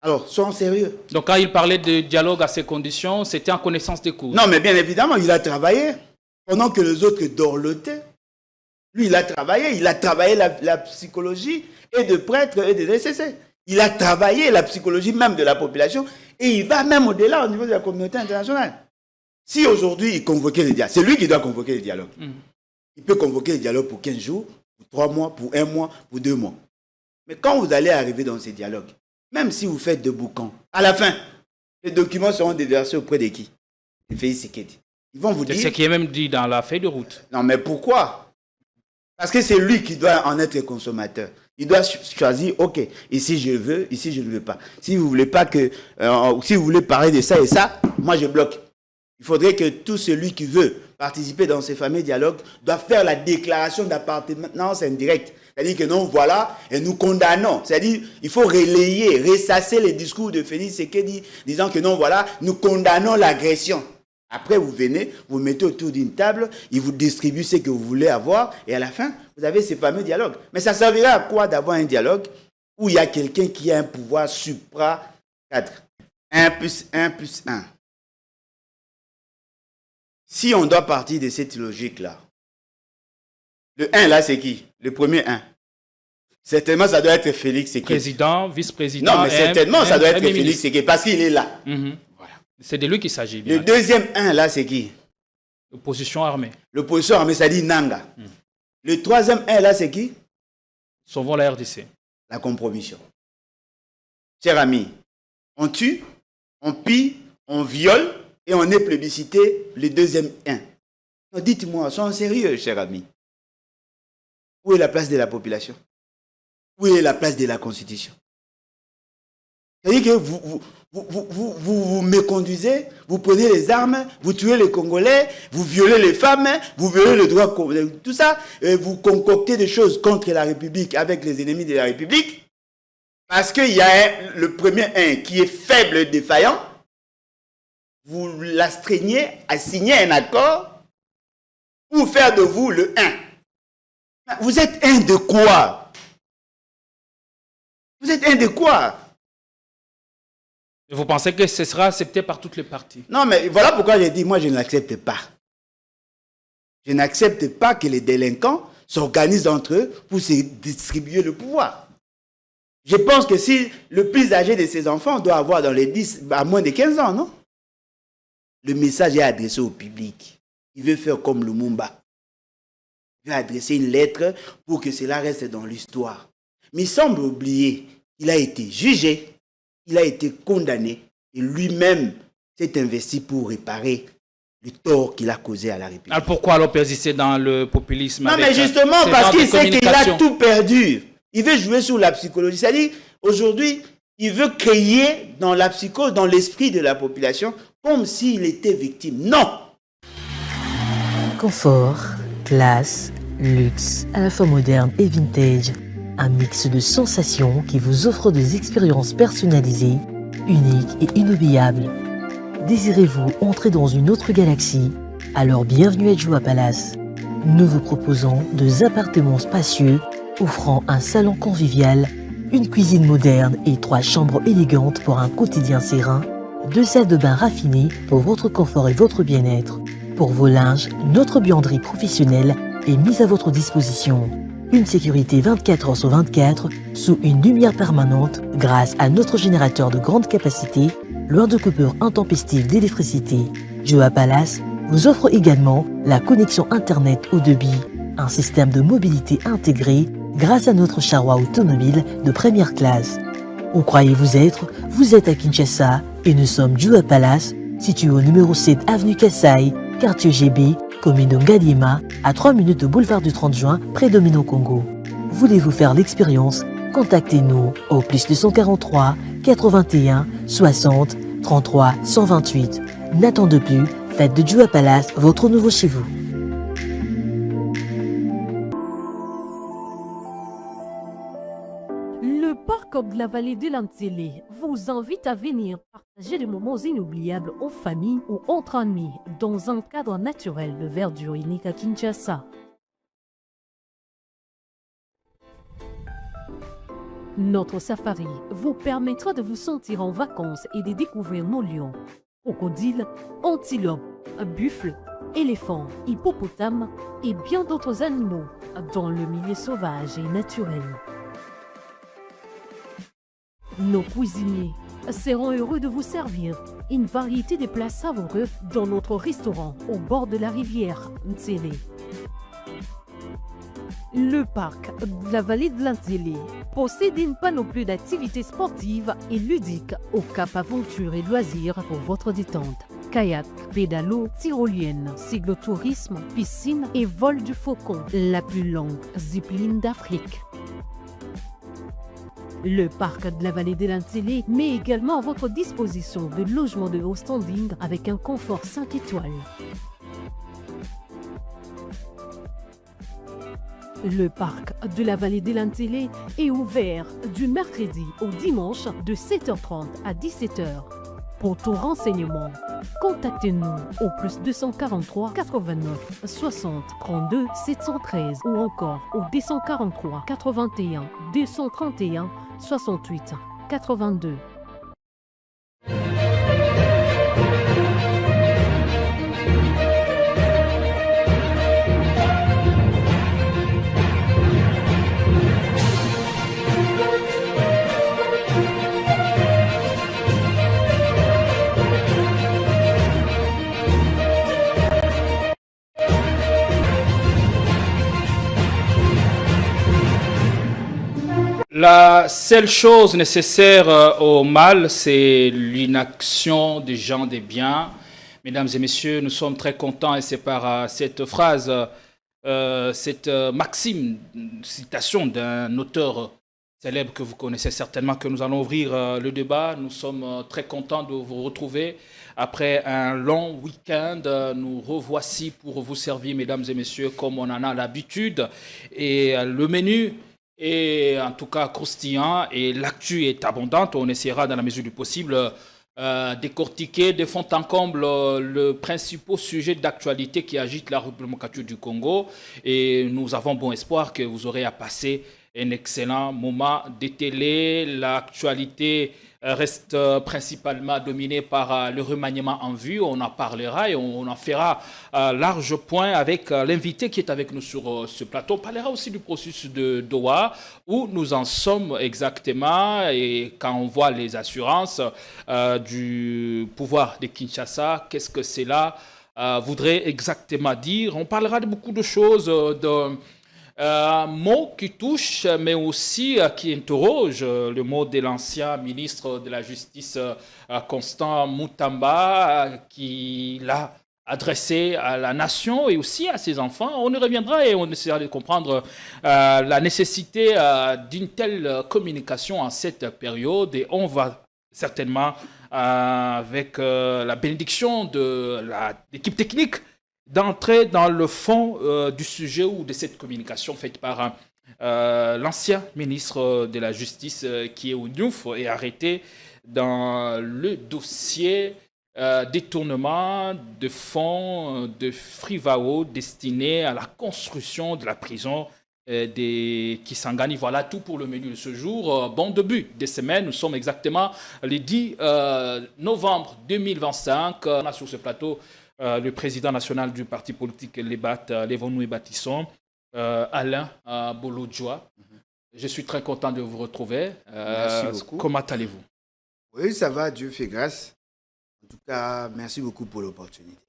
Alors, soyons sérieux. Donc quand il parlait de dialogue à ces conditions, c'était en connaissance des causes. Non, mais bien évidemment, il a travaillé. Pendant que les autres dorlotaient, lui, il a travaillé la psychologie et de prêtres et de DCC. Il a travaillé la psychologie même de la population et il va même au-delà au niveau de la communauté internationale. Si aujourd'hui il convoquait les dialogues, c'est lui qui doit convoquer les dialogues. Il peut convoquer les dialogues pour 15 jours, pour 3 mois, pour 1 mois, pour 2 mois. Mais quand vous allez arriver dans ces dialogues, même si vous faites de boucans, à la fin, les documents seront déversés auprès de qui? De Félix Tshisekedi. Ils vont vous dire... C'est ce qui est même dit dans la feuille de route. Non, mais pourquoi? Parce que c'est lui qui doit en être consommateur. Il doit choisir, ok, ici je veux, ici je ne veux pas. Si vous voulez pas que, si vous voulez parler de ça et ça, moi je bloque. Il faudrait que tout celui qui veut participer dans ces fameux dialogues doit faire la déclaration d'appartenance indirecte. C'est-à-dire que non, voilà, et nous condamnons. C'est-à-dire il faut relayer, ressasser les discours de Félix Tshisekedi disant que non, voilà, nous condamnons l'agression. Après, vous venez, vous mettez autour d'une table, il vous distribue ce que vous voulez avoir, et à la fin, vous avez ces fameux dialogues. Mais ça servira à quoi d'avoir un dialogue où il y a quelqu'un qui a un pouvoir supra-cadre? 1 plus 1 plus 1. Si on doit partir de cette logique-là, le 1 là, c'est qui? Le premier 1. Certainement, ça doit être Félix Tshisekedi. Président, vice-président. Non, mais certainement, ça doit être Félix Tshisekedi parce qu'il est là. C'est de lui qu'il s'agit. Le deuxième 1 là, c'est qui? L'opposition armée. L'opposition armée, ça dit Nanga. Le troisième 1 là, c'est qui? Sauvons la RDC. La compromission. Chers amis, on tue, on pille, on viole et on est plébiscité le deuxième 1. Dites-moi, soyons sérieux, chers amis. Où est la place de la population? Où est la place de la Constitution? C'est-à-dire que vous méconduisez, vous prenez les armes, vous tuez les Congolais, vous violez les femmes, vous violez le droit, tout ça, et vous concoctez des choses contre la République avec les ennemis de la République, parce qu'il y a le premier 1 qui est faible et défaillant, vous l'astreignez à signer un accord pour faire de vous le 1. Vous êtes un de quoi? Vous êtes un de quoi? Et vous pensez que ce sera accepté par toutes les parties? Non, mais voilà pourquoi j'ai dit, moi je ne l'accepte pas. Je n'accepte pas que les délinquants s'organisent entre eux pour se distribuer le pouvoir. Je pense que si le plus âgé de ces enfants doit avoir dans les 10, à moins de 15 ans, non? Le message est adressé au public. Il veut faire comme Lumumba. Il veut adresser une lettre pour que cela reste dans l'histoire. Mais il semble oublier qu'il a été jugé, il a été condamné et lui-même s'est investi pour réparer le tort qu'il a causé à la République. Alors pourquoi alors persister dans le populisme? Non, mais justement parce qu'il sait qu'il a tout perdu. Il veut jouer sur la psychologie. C'est-à-dire, aujourd'hui, il veut créer dans la psychose, dans l'esprit de la population, comme s'il était victime. Non! Confort, classe, luxe, à la fois moderne et vintage. Un mix de sensations qui vous offre des expériences personnalisées, uniques et inoubliables. Désirez-vous entrer dans une autre galaxie? Alors bienvenue à Joua Palace. Nous vous proposons 2 appartements spacieux offrant un salon convivial, une cuisine moderne et 3 chambres élégantes pour un quotidien serein, 2 salles de bain raffinées pour votre confort et votre bien-être. Pour vos linges, notre buanderie professionnelle est mise à votre disposition. Une sécurité 24 heures sur 24 sous une lumière permanente grâce à notre générateur de grande capacité, loin de coupures intempestives d'électricité. Joua Palace vous offre également la connexion Internet haut débit, un système de mobilité intégré grâce à notre charroi automobile de première classe. Où croyez-vous être? Vous êtes à Kinshasa et nous sommes Joua Palace, situé au numéro 7 avenue Kassai, quartier GB, commune de Ngadiema, à 3 minutes de boulevard du 30 juin, près de Mino Congo. Voulez-vous faire l'expérience? Contactez-nous au +243 81 60 33 128. N'attendez plus, faites de Joua Palace votre nouveau chez vous. Le parc de la vallée de l'Antélé vous invite à venir partager des moments inoubliables en famille ou entre amis dans un cadre naturel de verdure unique à Kinshasa. Notre safari vous permettra de vous sentir en vacances et de découvrir nos lions, crocodiles, antilopes, buffles, éléphants, hippopotames et bien d'autres animaux dans le milieu sauvage et naturel. Nos cuisiniers seront heureux de vous servir une variété de plats savoureux dans notre restaurant au bord de la rivière Ntsélé. Le parc de la vallée de l'Antilly possède une panoplie d'activités sportives et ludiques au Cap Aventure et Loisirs pour votre détente. Kayak, pédalo, tyrolienne, cyclotourisme, piscine et vol du faucon, la plus longue zipline d'Afrique. Le parc de la vallée de l'Antilly met également à votre disposition de logements de haut standing avec un confort 5 étoiles. Le parc de la vallée de l'Antilly est ouvert du mercredi au dimanche de 7h30 à 17h. Pour tout renseignement, contactez-nous au +243 89 60 32 713 ou encore au 243 81 231 68 82. La seule chose nécessaire au mal, c'est l'inaction des gens des biens. Mesdames et messieurs, nous sommes très contents et c'est par cette phrase, cette maxime, citation d'un auteur célèbre que vous connaissez certainement que nous allons ouvrir le débat. Nous sommes très contents de vous retrouver. Après un long week-end, nous revoici pour vous servir, mesdames et messieurs, comme on en a l'habitude. Et le menu est en tout cas croustillant et l'actu est abondante. On essaiera dans la mesure du possible décortiquer de fond en comble le principal sujet d'actualité qui agite la République du Congo. Et nous avons bon espoir que vous aurez à passer un excellent moment de télé. L'actualité reste principalement dominée par le remaniement en vue. On en parlera et on en fera large point avec l'invité qui est avec nous sur ce plateau. On parlera aussi du processus de Doha, où nous en sommes exactement. Et quand on voit les assurances du pouvoir de Kinshasa, qu'est-ce que cela voudrait exactement dire? On parlera de beaucoup de choses, mot qui touche, mais aussi qui interroge le mot de l'ancien ministre de la Justice, Constant Moutamba, qui l'a adressé à la nation et aussi à ses enfants. On y reviendra et on essaiera de comprendre la nécessité d'une telle communication en cette période. Et on va certainement, avec la bénédiction de l'équipe technique, d'entrer dans le fond du sujet ou de cette communication faite par l'ancien ministre de la Justice qui est au Diouf et arrêté dans le dossier détournement de fonds de Frivao destiné à la construction de la prison des Kisangani. Voilà tout pour le menu de ce jour. Bon début de semaine, nous sommes exactement le 10 novembre 2025. On a sur ce plateau le président national du parti politique Lévonou et Bâtisson, Alain Bolodjoa. Je suis très content de vous retrouver. Merci beaucoup. Comment allez-vous? Oui, ça va, Dieu fait grâce. En tout cas, merci beaucoup pour l'opportunité.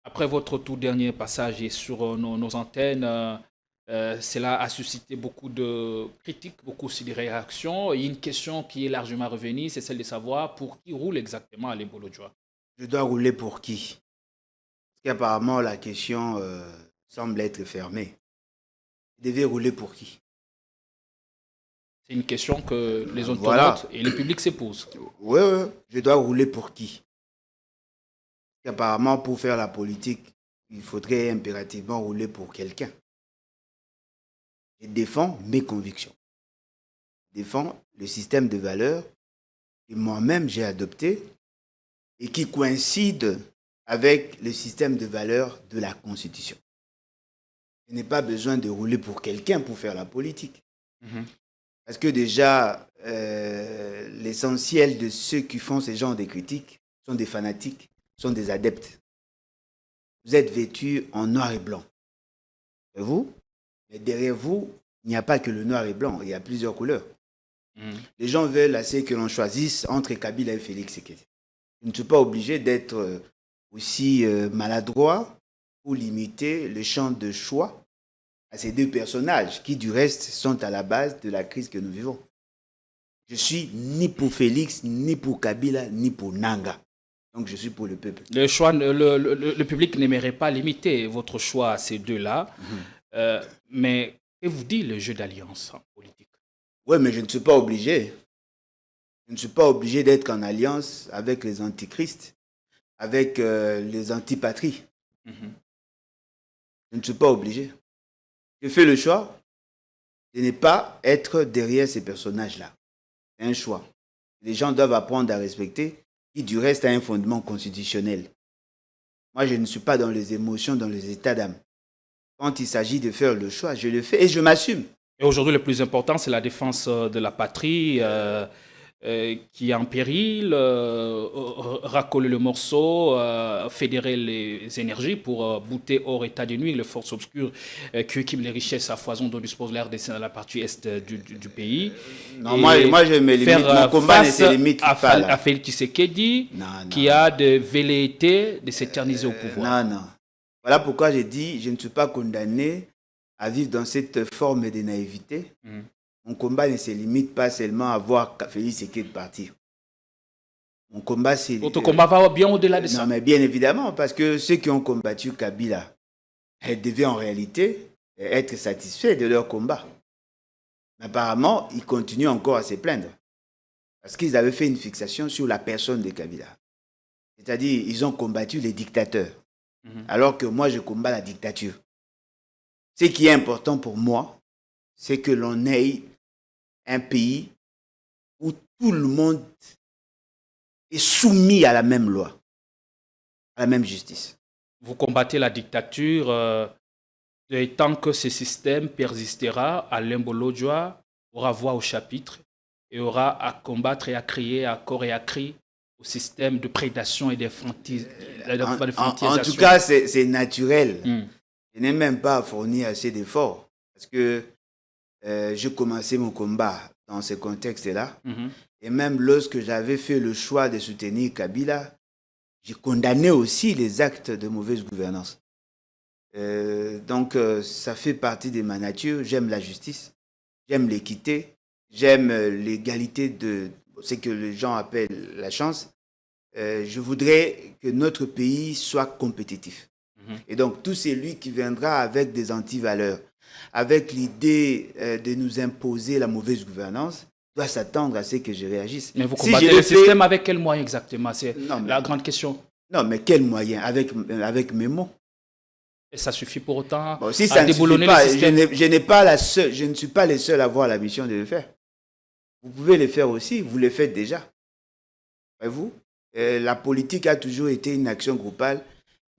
Après votre tout dernier passage sur nos antennes, cela a suscité beaucoup de critiques, beaucoup aussi de réactions. Il y a une question qui est largement revenue, c'est celle de savoir pour qui roule exactement Alain Bolodjoa. Je dois rouler pour qui? Parce qu'apparemment, la question semble être fermée. Je devais rouler pour qui? C'est une question que les internautes et le public se posent. Oui, je dois rouler pour qui? Parce qu'apparemment, pour faire la politique, il faudrait impérativement rouler pour quelqu'un. Je défends mes convictions. Je défends le système de valeurs que moi-même j'ai adopté et qui coïncide avec le système de valeurs de la Constitution. Je n'ai pas besoin de rouler pour quelqu'un pour faire la politique. Parce que déjà, l'essentiel de ceux qui font ce genre de critiques sont des fanatiques, sont des adeptes. Vous êtes vêtus en noir et blanc. Et vous, mais derrière vous, il n'y a pas que le noir et blanc, il y a plusieurs couleurs. Les gens veulent assez que l'on choisisse entre Kabila et Félix Tshisekedi. Je ne suis pas obligé d'être aussi maladroit pour limiter le champ de choix à ces deux personnages qui, du reste, sont à la base de la crise que nous vivons. Je suis ni pour Félix, ni pour Kabila, ni pour Nanga. Donc je suis pour le peuple. Le public n'aimerait pas limiter votre choix à ces deux-là. Mais que vous dit le jeu d'alliance en politique? Oui, mais je ne suis pas obligé. Je ne suis pas obligé d'être en alliance avec les antichrists, avec les antipatries. Je ne suis pas obligé. Je fais le choix de ne pas être derrière ces personnages-là. C'est un choix. Les gens doivent apprendre à respecter, qui du reste a un fondement constitutionnel. Moi, je ne suis pas dans les émotions, dans les états d'âme. Quand il s'agit de faire le choix, je le fais et je m'assume. Et aujourd'hui, le plus important, c'est la défense de la patrie qui est en péril, racoler le morceau, fédérer les énergies pour bouter hors état de nuit les forces obscures qui occupent les richesses à foison dont dispose la RDC dans la partie est du pays. Non, moi, je me limite. Mon combat ne se limite pas à Félix Tshisekedi, qui a de velléités de s'éterniser au pouvoir. Non. Voilà pourquoi j'ai dit, je ne suis pas condamné à vivre dans cette forme de naïveté. Mon combat ne se limite pas seulement à voir Félix Tshisekedi partir. Mon combat, c'est... Votre combat va bien au-delà de ça. Non, mais bien évidemment, parce que ceux qui ont combattu Kabila devaient en réalité être satisfaits de leur combat. Mais apparemment, ils continuent encore à se plaindre. Parce qu'ils avaient fait une fixation sur la personne de Kabila. C'est-à-dire, ils ont combattu les dictateurs. Alors que moi, je combats la dictature. Ce qui est important pour moi, c'est que l'on ait un pays où tout le monde est soumis à la même loi, à la même justice. Vous combattez la dictature tant que ce système persistera. Alain Bolodjoa aura voix au chapitre et aura à combattre et à crier à corps et à cri au système de prédation et d'infantilisation. En tout cas, c'est naturel. Je n'ai même pas fourni assez d'efforts parce que je commençais mon combat dans ce contexte-là. Et même lorsque j'avais fait le choix de soutenir Kabila, j'ai condamné aussi les actes de mauvaise gouvernance. Donc, ça fait partie de ma nature. J'aime la justice, j'aime l'équité, j'aime l'égalité de ce que les gens appellent la chance. Je voudrais que notre pays soit compétitif. Et donc, tout celui qui viendra avec des antivaleurs, avec l'idée de nous imposer la mauvaise gouvernance, doit s'attendre à ce que je réagisse. Mais vous combattez le système avec quels moyens exactement? C'est la grande question. Non, mais quels moyens? Avec mes mots. Et ça suffit pour autant si ça à déboulonner le système? Je ne suis pas le seul à avoir la mission de le faire. Vous pouvez le faire aussi, vous le faites déjà. Voyez-vous, la politique a toujours été une action groupale,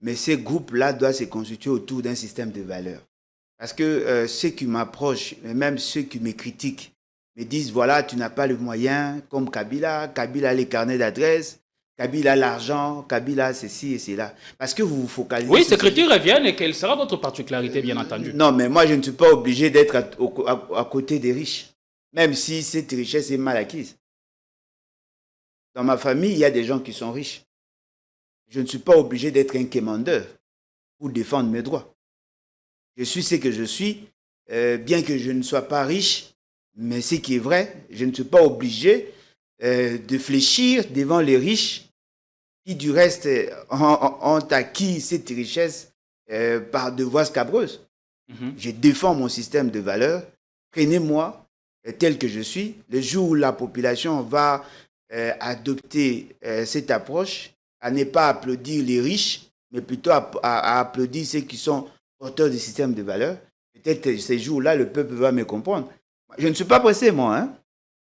mais ces groupes-là doivent se constituer autour d'un système de valeurs. Parce que ceux qui m'approchent, et même ceux qui me critiquent, me disent, voilà, tu n'as pas le moyen, comme Kabila a les carnets d'adresse, Kabila a l'argent, Kabila a ceci et cela. Parce que vous vous focalisez... Oui, ces critiques reviennent et quelle sera votre particularité, bien entendu? Non, mais moi, je ne suis pas obligé d'être à côté des riches, même si cette richesse est mal acquise. Dans ma famille, il y a des gens qui sont riches. Je ne suis pas obligé d'être un quémandeur pour défendre mes droits. Je suis ce que je suis, bien que je ne sois pas riche, mais ce qui est vrai, je ne suis pas obligé de fléchir devant les riches qui, du reste, ont acquis cette richesse par de voies scabreuses. Je défends mon système de valeurs. Prenez-moi tel que je suis. Le jour où la population va adopter cette approche, à ne pas applaudir les riches, mais plutôt à applaudir ceux qui sont porteurs du système de valeurs, peut-être ces jours-là, le peuple va me comprendre. Je ne suis pas pressé, moi. Hein?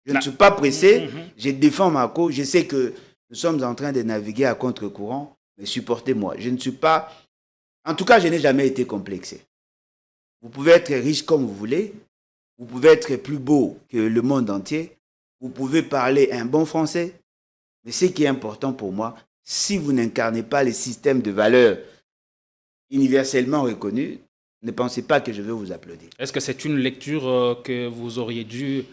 Je ne suis pas pressé. Je défends ma cause. Je sais que nous sommes en train de naviguer à contre-courant, mais supportez-moi. Je ne suis pas... En tout cas, je n'ai jamais été complexé. Vous pouvez être riche comme vous voulez. Vous pouvez être plus beau que le monde entier. vous pouvez parler un bon français, mais ce qui est important pour moi, si vous n'incarnez pas les systèmes de valeurs universellement reconnus, ne pensez pas que je vais vous applaudir. Est-ce que c'est une lecture que vous auriez dû,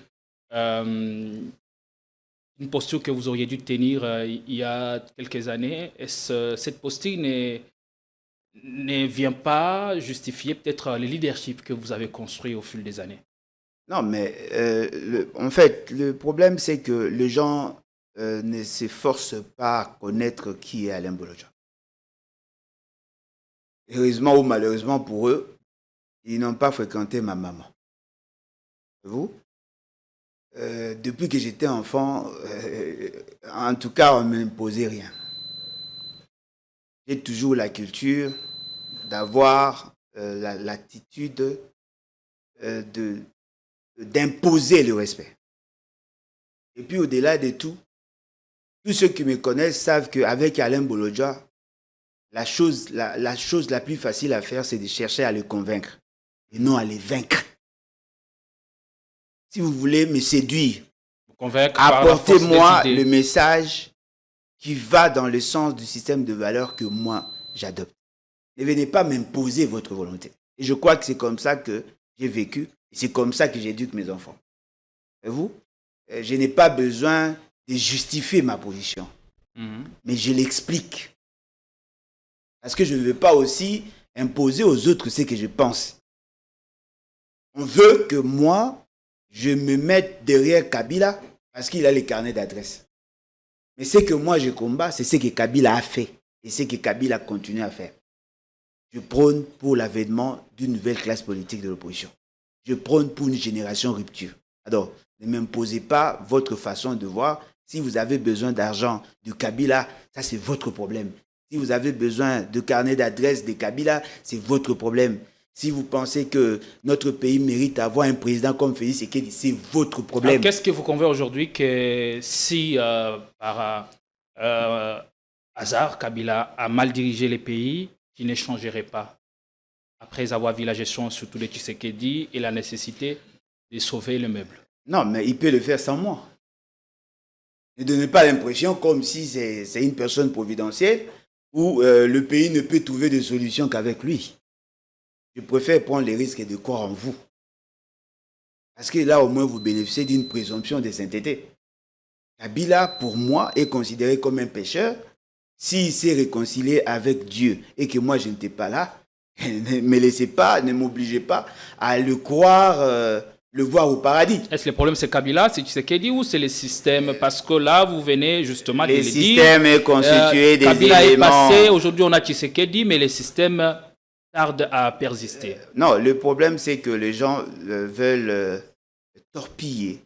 une posture que vous auriez dû tenir il y a quelques années? Est-ce cette posture ne vient pas justifier peut-être le leadership que vous avez construit au fil des années? Non, mais en fait, le problème, c'est que les gens ne s'efforcent pas à connaître qui est Alain Bolodja. Heureusement ou malheureusement pour eux, ils n'ont pas fréquenté ma maman. Vous, depuis que j'étais enfant, en tout cas, on ne m'imposait rien. J'ai toujours la culture d'avoir l'attitude d'imposer le respect. Et puis au-delà de tout, tous ceux qui me connaissent savent qu'avec Alain Bolodja, la chose la plus facile à faire, c'est de chercher à le convaincre et non à les vaincre. Si vous voulez me séduire, apportez-moi le message qui va dans le sens du système de valeurs que moi j'adopte. Ne venez pas m'imposer votre volonté. Et je crois que c'est comme ça que j'ai vécu et c'est comme ça que j'éduque mes enfants. Et vous, je n'ai pas besoin de justifier ma position, mais je l'explique. Parce que je ne veux pas aussi imposer aux autres ce que je pense. On veut que moi, je me mette derrière Kabila parce qu'il a les carnets d'adresse. Mais ce que moi je combats, c'est ce que Kabila a fait et ce que Kabila continue à faire. Je prône pour l'avènement d'une nouvelle classe politique de l'opposition. Je prône pour une génération rupture. Alors, ne m'imposez pas votre façon de voir. Si vous avez besoin d'argent de Kabila, ça c'est votre problème. Si vous avez besoin de carnet d'adresse de Kabila, c'est votre problème. Si vous pensez que notre pays mérite d'avoir un président comme Félix Tshisekedi, c'est votre problème. Qu'est-ce que vous convainc aujourd'hui que si, par hasard, Kabila a mal dirigé les pays, qu'il ne changerait pas après avoir vu la gestion surtout de Tshisekedi et la nécessité de sauver le meuble? Non, mais il peut le faire sans moi. Ne donnez pas l'impression comme si c'est une personne providentielle où le pays ne peut trouver de solution qu'avec lui. Je préfère prendre les risques de croire en vous. Parce que là, au moins, vous bénéficiez d'une présomption de sainteté. Kabila, pour moi, est considéré comme un pécheur. S'il s'est réconcilié avec Dieu et que moi, je n'étais pas là, ne me laissez pas, ne m'obligez pas à le croire, le voir au paradis. Est-ce que le problème, c'est Kabila, c'est Tshisekedi ou c'est le système? Parce que là, vous venez justement de le dire. Le système est constitué des Kabila éléments... est passé, aujourd'hui on a Tshisekedi, mais le système tarde à persister. Non, le problème, c'est que les gens veulent torpiller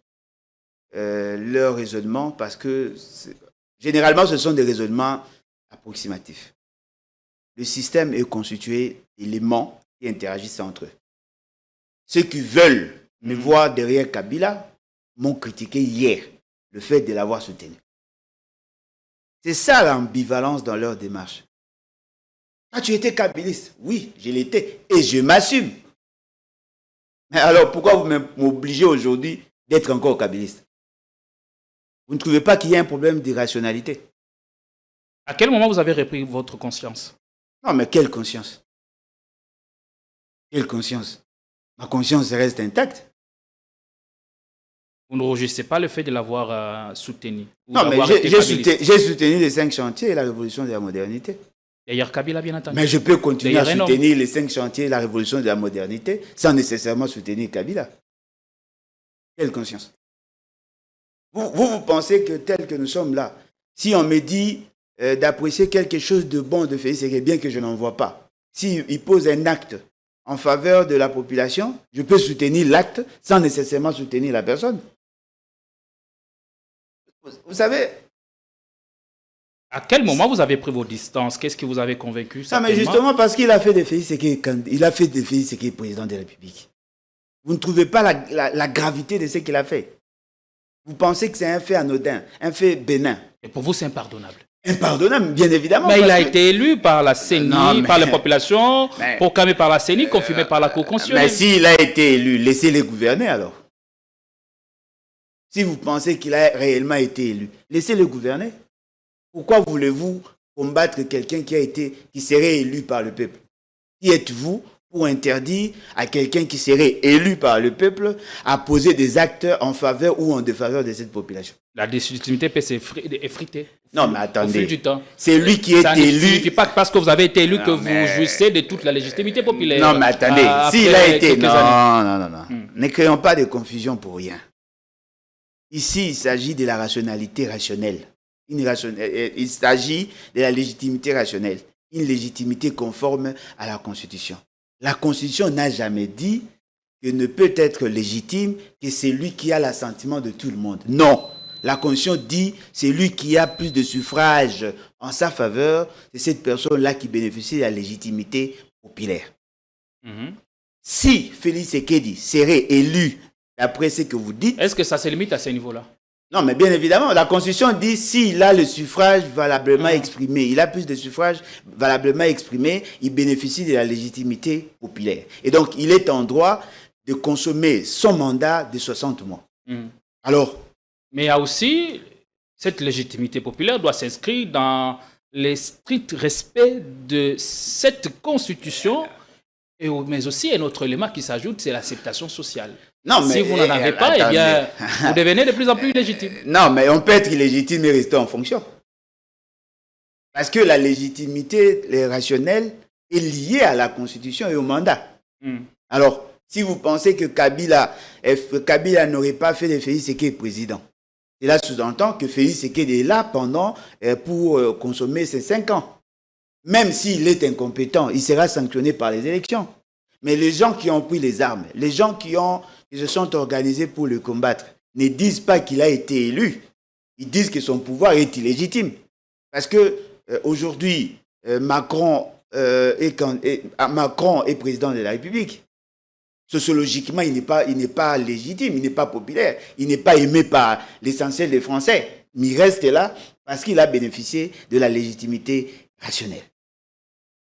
leur raisonnement parce que, généralement, ce sont des raisonnements approximatifs. Le système est constitué d'éléments qui interagissent entre eux. Ceux qui veulent me voir derrière Kabila m'ont critiqué hier le fait de l'avoir soutenu. C'est ça l'ambivalence dans leur démarche. Ah, tu étais kabiliste? Oui, je l'étais et je m'assume. Mais alors pourquoi vous m'obligez aujourd'hui d'être encore kabiliste? Vous ne trouvez pas qu'il y a un problème d'irrationalité? À quel moment vous avez repris votre conscience? Non, mais quelle conscience? Quelle conscience? Ma conscience reste intacte. Vous ne rougissez pas le fait de l'avoir soutenu? Non, mais j'ai soutenu les 5 chantiers et la révolution de la modernité. D'ailleurs, Kabila, bien entendu. Mais je peux continuer à soutenir les 5 chantiers et la révolution de la modernité sans nécessairement soutenir Kabila. Quelle conscience? Vous pensez que tel que nous sommes là, si on me dit d'apprécier quelque chose de bon de Félix, c'est bien que je n'en vois pas. S'il pose un acte en faveur de la population, je peux soutenir l'acte sans nécessairement soutenir la personne. Vous savez... À quel moment vous avez pris vos distances? Qu'est-ce qui vous avez convaincu? Non, mais justement parce qu'il a fait de Félix Tshisekedi président de la République. Vous ne trouvez pas la gravité de ce qu'il a fait? Vous pensez que c'est un fait anodin, un fait bénin? Et pour vous, c'est impardonnable? Impardonnable, bien évidemment. Mais il a été élu par la CENI, par la population, proclamé par la CENI, confirmé par la Cour constitutionnelle. Mais s'il a été élu, laissez-les gouverner alors. Si vous pensez qu'il a réellement été élu, laissez-le gouverner. Pourquoi voulez-vous combattre quelqu'un qui serait élu par le peuple? Qui êtes-vous pour interdire à quelqu'un qui serait élu par le peuple à poser des actes en faveur ou en défaveur de cette population? La légitimité peut s'effriter. Non, mais Au attendez. fil du temps. C'est lui qui est Ça élu. ne signifie pas que parce que vous avez été élu Non, que vous mais- jouissez de toute la légitimité populaire. Non, mais attendez. Après S'il a été... quelques années. Non. Ne créons pas de confusion pour rien. Ici, il s'agit de la rationalité rationnelle. Il s'agit de la légitimité rationnelle. Une légitimité conforme à la Constitution. La Constitution n'a jamais dit que ne peut être légitime que celui qui a l'assentiment de tout le monde. Non. La Constitution dit que celui qui a plus de suffrages en sa faveur, c'est cette personne-là qui bénéficie de la légitimité populaire. Si Félix Tshisekedi serait élu, d'après ce que vous dites... Est-ce que ça se limite à ce niveau-là? Non, mais bien évidemment, la Constitution dit s'il a le suffrage valablement exprimé, il a plus de suffrages valablement exprimés, il bénéficie de la légitimité populaire. Et donc, il est en droit de consommer son mandat de 60 mois. Alors... Mais il y a aussi, cette légitimité populaire doit s'inscrire dans le strict respect de cette Constitution, mais aussi un autre élément qui s'ajoute, c'est l'acceptation sociale. Non, mais, si vous n'en avez pas, eh bien, vous devenez de plus en plus illégitime. Non, mais on peut être illégitime et rester en fonction. Parce que la légitimité rationnelle est liée à la Constitution et au mandat. Alors, si vous pensez que Kabila n'aurait pas fait de Félix Tshisekedi président, cela sous-entend que Félix Tshisekedi est là pour consommer ses 5 ans. Même s'il est incompétent, il sera sanctionné par les élections. Mais les gens qui ont pris les armes, les gens qui se sont organisés pour le combattre, ne disent pas qu'il a été élu. Ils disent que son pouvoir est illégitime. Parce que aujourd'hui, Macron est président de la République. Sociologiquement, il n'est pas légitime, il n'est pas populaire, il n'est pas aimé par l'essentiel des Français. Mais il reste là parce qu'il a bénéficié de la légitimité rationnelle.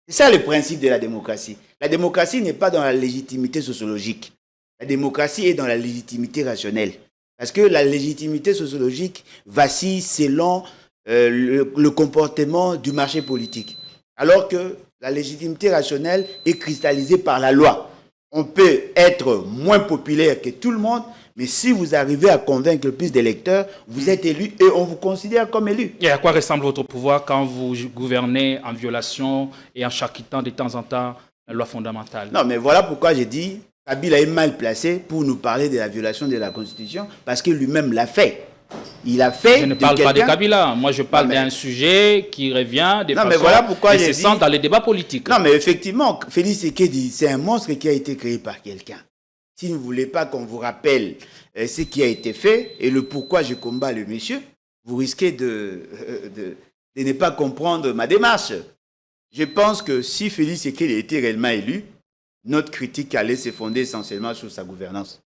C'est ça le principe de la démocratie. La démocratie n'est pas dans la légitimité sociologique. La démocratie est dans la légitimité rationnelle. Parce que la légitimité sociologique vacille selon le comportement du marché politique. Alors que la légitimité rationnelle est cristallisée par la loi. On peut être moins populaire que tout le monde, mais si vous arrivez à convaincre le plus d'électeurs, vous êtes élu et on vous considère comme élu. Et à quoi ressemble votre pouvoir quand vous gouvernez en violation et en charcutant de temps en temps la loi fondamentale? Non, mais voilà pourquoi j'ai dit Kabila est mal placé pour nous parler de la violation de la Constitution, parce que lui-même l'a fait. Il a fait. Je ne parle pas de Kabila. Moi, je parle d'un sujet qui revient de façon incessante dans les débats politiques. Non, mais effectivement, Félix Tshisekedi, c'est un monstre qui a été créé par quelqu'un. Si vous ne voulez pas qu'on vous rappelle ce qui a été fait et le pourquoi je combats le monsieur, vous risquez de ne pas comprendre ma démarche. Je pense que si Félix Tshisekedi était réellement élu, notre critique allait se fonder essentiellement sur sa gouvernance.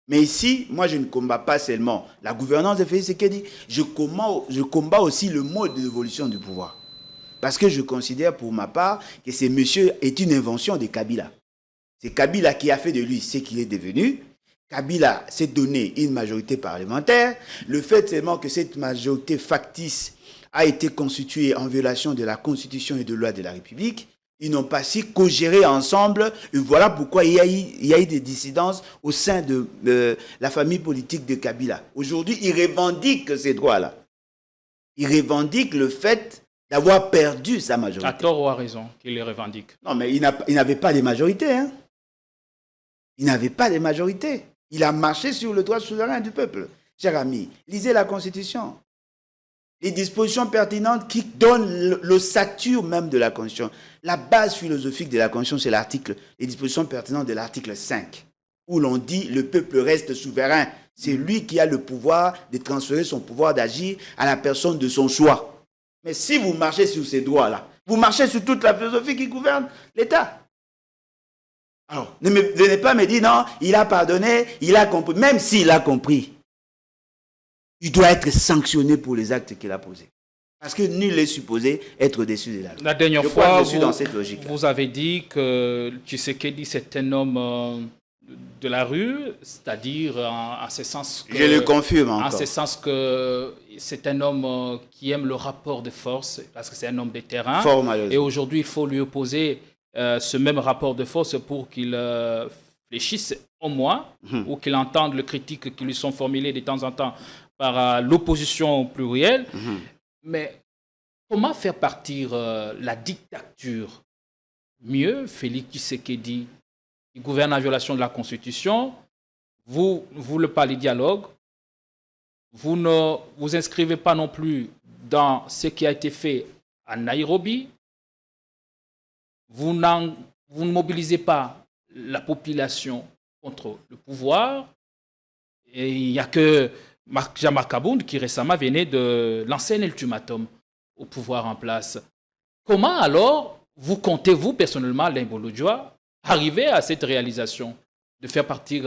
Mais ici, moi, je ne combats pas seulement la gouvernance de Félix Tshisekedi, je combats aussi le mode d'évolution du pouvoir. Parce que je considère pour ma part que ce monsieur est une invention de Kabila. C'est Kabila qui a fait de lui ce qu'il est devenu. Kabila s'est donné une majorité parlementaire. Le fait seulement que cette majorité factice a été constituée en violation de la Constitution et de loi de la République, ils n'ont pas su co-gérer ensemble. Et voilà pourquoi il y a eu des dissidences au sein de la famille politique de Kabila. Aujourd'hui, ils revendiquent ces droits-là. Ils revendiquent le fait d'avoir perdu sa majorité. À tort ou à raison qu'il les revendique? Non, mais il n'avait pas de majorité. Hein. Il n'avait pas de majorité. Il a marché sur le droit souverain du peuple. Chers amis, lisez la Constitution. Les dispositions pertinentes qui donnent l'ossature même de la Constitution. La base philosophique de la Constitution, c'est les dispositions pertinentes de l'article 5, où l'on dit le peuple reste souverain. C'est lui qui a le pouvoir de transférer son pouvoir d'agir à la personne de son choix. Mais si vous marchez sur ces droits-là, vous marchez sur toute la philosophie qui gouverne l'État. Alors, ne venez pas me dire non, il a pardonné, il a compris. Même s'il a compris, il doit être sanctionné pour les actes qu'il a posés. Parce que nul n'est supposé être déçu de la loi. La dernière fois, je suis dans cette logique-là. Vous avez dit que Tshisekedi, c'est un homme de la rue, c'est-à-dire en ce sens que... Je le confirme En encore. ce sens que c'est un homme qui aime le rapport de force, parce que c'est un homme de terrain. Fort malheureusement. Et aujourd'hui, il faut lui opposer ce même rapport de force pour qu'il fléchisse au moins, ou qu'il entende les critiques qui lui sont formulées de temps en temps par l'opposition plurielle. Mais comment faire partir la dictature? Mieux, Félix Tshisekedi, il gouverne en violation de la Constitution, vous voulez pas le dialogue, vous ne vous inscrivez pas non plus dans ce qui a été fait à Nairobi, vous ne mobilisez pas la population contre le pouvoir, et il n'y a que Jean-Marc Abound qui récemment venait de lancer un ultimatum au pouvoir en place. Comment alors vous comptez, vous personnellement, Limbolodjoa, arriver à cette réalisation de faire partir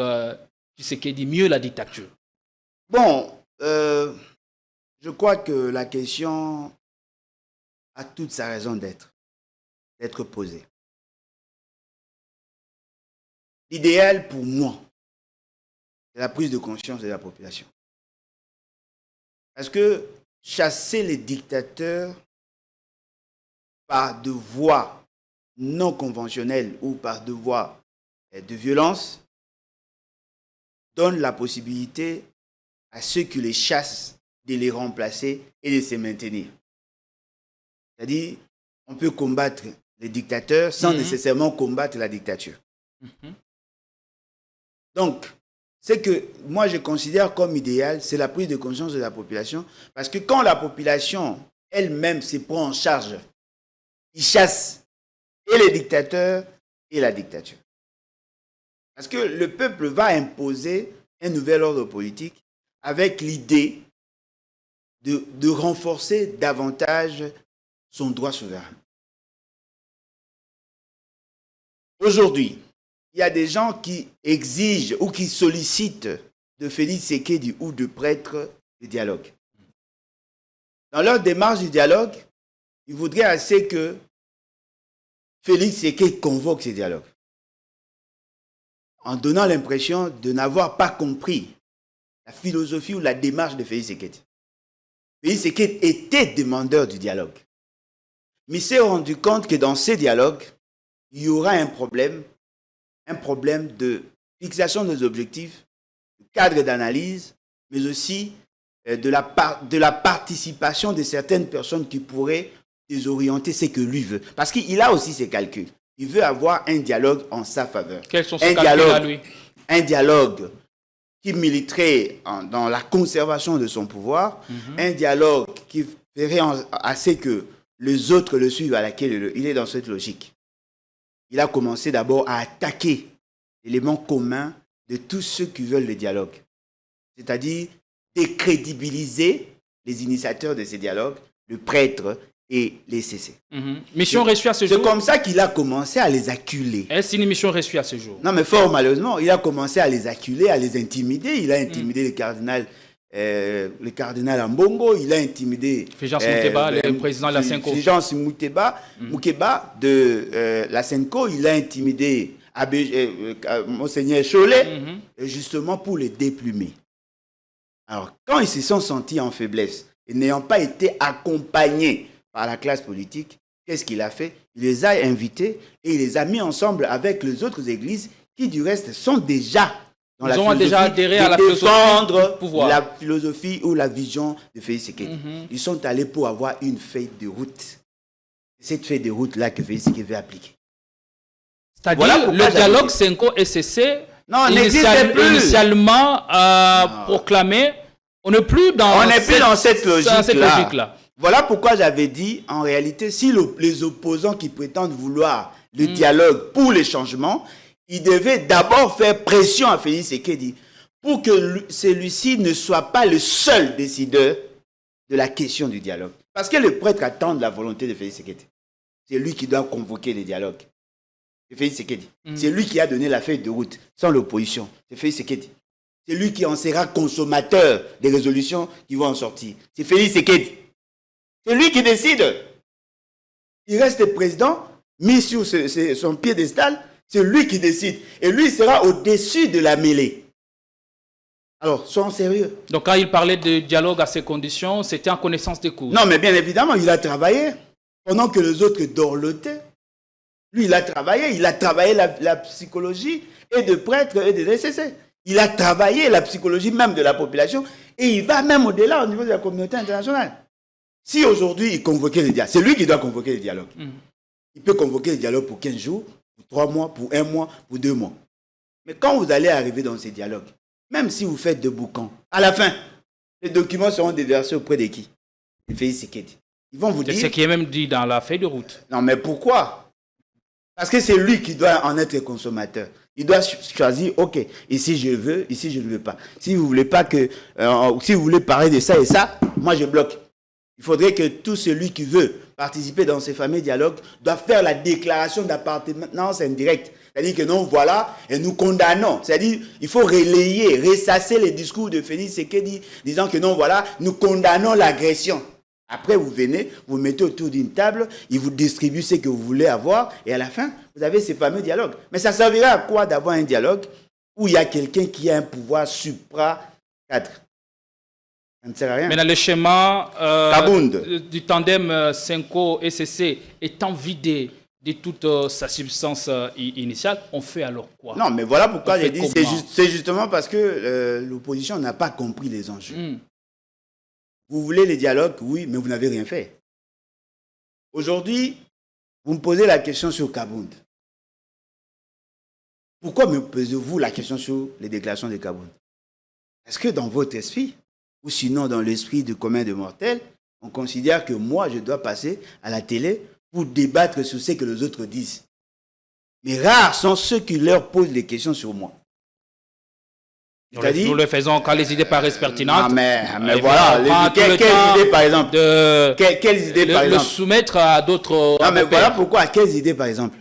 Tshisekedi mieux la dictature? Bon, je crois que la question a toute sa raison d'être posée. L'idéal pour moi, c'est la prise de conscience de la population. Parce que chasser les dictateurs par de voies non conventionnelles ou par de voies de violence donne la possibilité à ceux qui les chassent de les remplacer et de se maintenir. C'est-à-dire, on peut combattre les dictateurs sans nécessairement combattre la dictature. Donc, ce que moi je considère comme idéal, c'est la prise de conscience de la population, parce que quand la population elle-même se prend en charge, il chasse et les dictateurs et la dictature. Parce que le peuple va imposer un nouvel ordre politique avec l'idée de renforcer davantage son droit souverain. Aujourd'hui, il y a des gens qui exigent ou qui sollicitent de Félix Tshisekedi ou de prêtres le dialogue. Dans leur démarche du dialogue, ils voudraient assez que Félix Tshisekedi convoque ce dialogue, en donnant l'impression de n'avoir pas compris la philosophie ou la démarche de Félix Tshisekedi. Félix Tshisekedi était demandeur du dialogue. Mais il s'est rendu compte que dans ces dialogues, il y aura un problème de fixation des objectifs, de cadre d'analyse, mais aussi de la participation de certaines personnes qui pourraient désorienter ce que lui veut. Parce qu'il a aussi ses calculs. Il veut avoir un dialogue en sa faveur. Quels sont ses calculs à lui? Un dialogue qui militerait dans la conservation de son pouvoir, un dialogue qui ferait assez que les autres le suivent, à laquelle il est dans cette logique. Il a commencé d'abord à attaquer l'élément commun de tous ceux qui veulent le dialogue. C'est-à-dire décrédibiliser les initiateurs de ces dialogues, le prêtre et les CC. Mission reçue à ce jour. C'est comme ça qu'il a commencé à les acculer. Est-ce une mission reçue à ce jour? Non, mais fort malheureusement, il a commencé à les acculer, à les intimider. Il a intimidé le cardinal Ambongo, il a intimidé Fulgence Mouteba, le président de la Senko. Fulgence Moukeba de la Senko, il a intimidé Monseigneur Cholet, justement pour les déplumer. Alors, quand ils se sont sentis en faiblesse et n'ayant pas été accompagnés par la classe politique, qu'est-ce qu'il a fait? Il les a invités et il les a mis ensemble avec les autres églises qui, du reste, sont déjà dans la philosophie déjà adhéré à la défendre pouvoir. La philosophie ou la vision de Félix Tshisekedi. Ils sont allés pour avoir une feuille de route. Cette feuille de route-là que Félix Tshisekedi veut appliquer. C'est-à-dire voilà le dialogue Senko-SCC initialement proclamé, on n'est plus dans cette logique-là. Voilà pourquoi j'avais dit, en réalité, si les opposants qui prétendent vouloir le dialogue pour les changements, ils devaient d'abord faire pression à Félix Tshisekedi pour que celui-ci ne soit pas le seul décideur de la question du dialogue. Parce que les prêtres attendent la volonté de Félix Tshisekedi. C'est lui qui doit convoquer les dialogues. C'est Félix Tshisekedi. C'est lui qui a donné la feuille de route, sans l'opposition. C'est Félix Tshisekedi. C'est lui qui en sera consommateur des résolutions qui vont en sortir. C'est Félix Tshisekedi. C'est lui qui décide. Il reste président, mis sur son piédestal, C'est lui qui décide. Et lui, il sera au-dessus de la mêlée. Alors, soyons sérieux. Donc, quand il parlait de dialogue à ces conditions, c'était en connaissance de cause. Non, mais bien évidemment, il a travaillé. Pendant que les autres dorlotaient, lui, il a travaillé la psychologie et de prêtres et de DCC. Il a travaillé la psychologie même de la population et il va même au-delà au niveau de la communauté internationale. Si aujourd'hui, il convoquait les dialogues, c'est lui qui doit convoquer les dialogues. Il peut convoquer les dialogues pour 15 jours, pour 3 mois, pour 1 mois, pour 2 mois. Mais quand vous allez arriver dans ces dialogues, même si vous faites de boucans, à la fin, les documents seront déversés auprès de qui? Les Félix Tshisekedi. Ils vont vous dire... C'est ce qui est même dit dans la feuille de route. Non, mais pourquoi? Parce que c'est lui qui doit en être consommateur. Il doit choisir, ok, ici je veux, ici je ne veux pas. Si vous voulez pas que, si vous voulez parler de ça et ça, moi je bloque. Il faudrait que tout celui qui veut participer dans ces fameux dialogues doit faire la déclaration d'appartenance indirecte. C'est-à-dire que non, voilà, et nous condamnons. C'est-à-dire il faut relayer, ressasser les discours de Félix Tshisekedi disant que non, voilà, nous condamnons l'agression. Après, vous venez, vous mettez autour d'une table, il vous distribue ce que vous voulez avoir, et à la fin, vous avez ces fameux dialogues. Mais ça servira à quoi d'avoir un dialogue où il y a quelqu'un qui a un pouvoir supra-cadre? Ça ne sert à rien. Mais dans le schéma Kabound. du tandem Senko-SCC étant vidé de toute sa substance initiale, on fait alors quoi? Non, mais voilà pourquoi j'ai dit, comment? c'est justement parce que l'opposition n'a pas compris les enjeux. Vous voulez les dialogues, oui, mais vous n'avez rien fait. Aujourd'hui, vous me posez la question sur Kabound. Pourquoi me posez-vous la question sur les déclarations de Kabound? Est-ce que dans votre esprit, ou sinon dans l'esprit de commun de mortels, on considère que moi, je dois passer à la télé pour débattre sur ce que les autres disent? Mais rares sont ceux qui leur posent des questions sur moi. Nous le faisons quand les idées paraissent pertinentes. Non, mais voilà. Quelles idées, par exemple? Quelles idées, par exemple? Le soumettre à d'autres... Non, mais voilà pourquoi. Quelles idées, par exemple?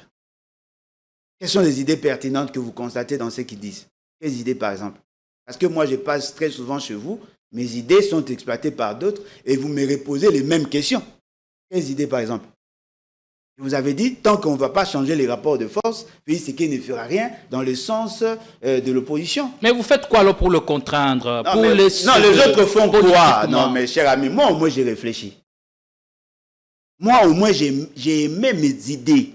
Quelles sont les idées pertinentes que vous constatez dans ce qu'ils disent? Quelles idées, par exemple? Parce que moi, je passe très souvent chez vous, mes idées sont exploitées par d'autres et vous me reposez les mêmes questions. Quelles idées, par exemple? Je vous avais dit, tant qu'on ne va pas changer les rapports de force, Félix Tshisekedi ne fera rien dans le sens de l'opposition. Mais vous faites quoi alors pour le contraindre? Non, les autres font quoi? Non, mais cher ami, moi au moins j'ai réfléchi. Moi au moins j'ai aimé mes idées.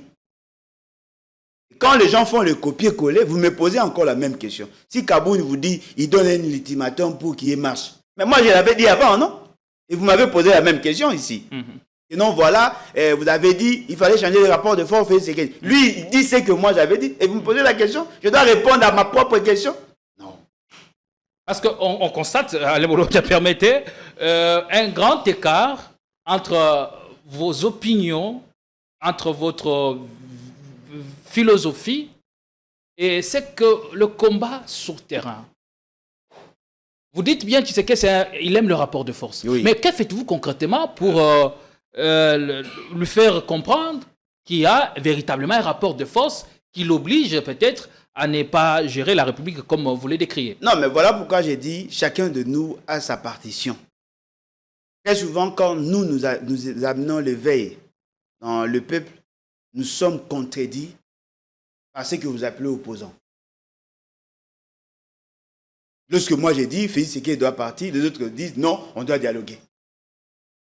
Quand les gens font le copier-coller, vous me posez encore la même question. Si Kabound vous dit, il donne un ultimatum pour qu'il y ait marche. Mais moi je l'avais dit avant, non? Et vous m'avez posé la même question ici. Sinon, voilà, vous avez dit il fallait changer les rapports de force. Lui, il dit ce que moi j'avais dit. Et vous me posez la question, je dois répondre à ma propre question? Non. Parce qu'on constate, permettez, un grand écart entre vos opinions, entre votre philosophie, et c'est que le combat sur terrain. Vous dites bien qu'il aime le rapport de force. Oui. Mais que faites-vous concrètement pour... lui faire comprendre qu'il y a véritablement un rapport de force qui l'oblige peut-être à ne pas gérer la République comme vous le décriez? Non, mais voilà pourquoi j'ai dit chacun de nous a sa partition. Très souvent, quand nous amenons l'éveil dans le peuple, nous sommes contredits par ce que vous appelez opposants. Lorsque moi j'ai dit Félix Tshisekedi doit partir, les autres disent non, on doit dialoguer.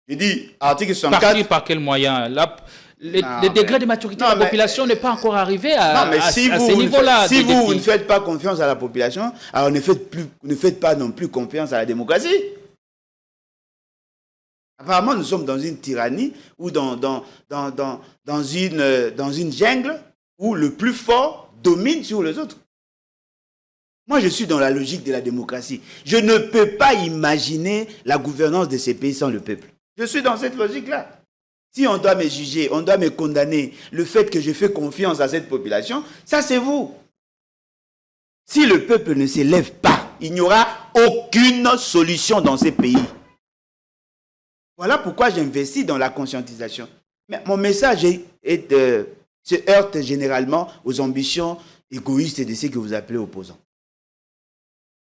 Je dis, article 64... Partir par quel moyen? Le degré de maturité de la population n'est pas encore arrivé à ce niveau-là. Si vous ne faites pas confiance à la population, alors ne faites pas non plus confiance à la démocratie. Apparemment, nous sommes dans une tyrannie ou dans une jungle où le plus fort domine sur les autres. Moi, je suis dans la logique de la démocratie. Je ne peux pas imaginer la gouvernance de ces pays sans le peuple. Je suis dans cette logique-là. Si on doit me juger, on doit me condamner, le fait que je fais confiance à cette population, ça c'est vous. Si le peuple ne s'élève pas, il n'y aura aucune solution dans ces pays. Voilà pourquoi j'investis dans la conscientisation. Mais mon message se heurte généralement aux ambitions égoïstes de ceux que vous appelez opposants.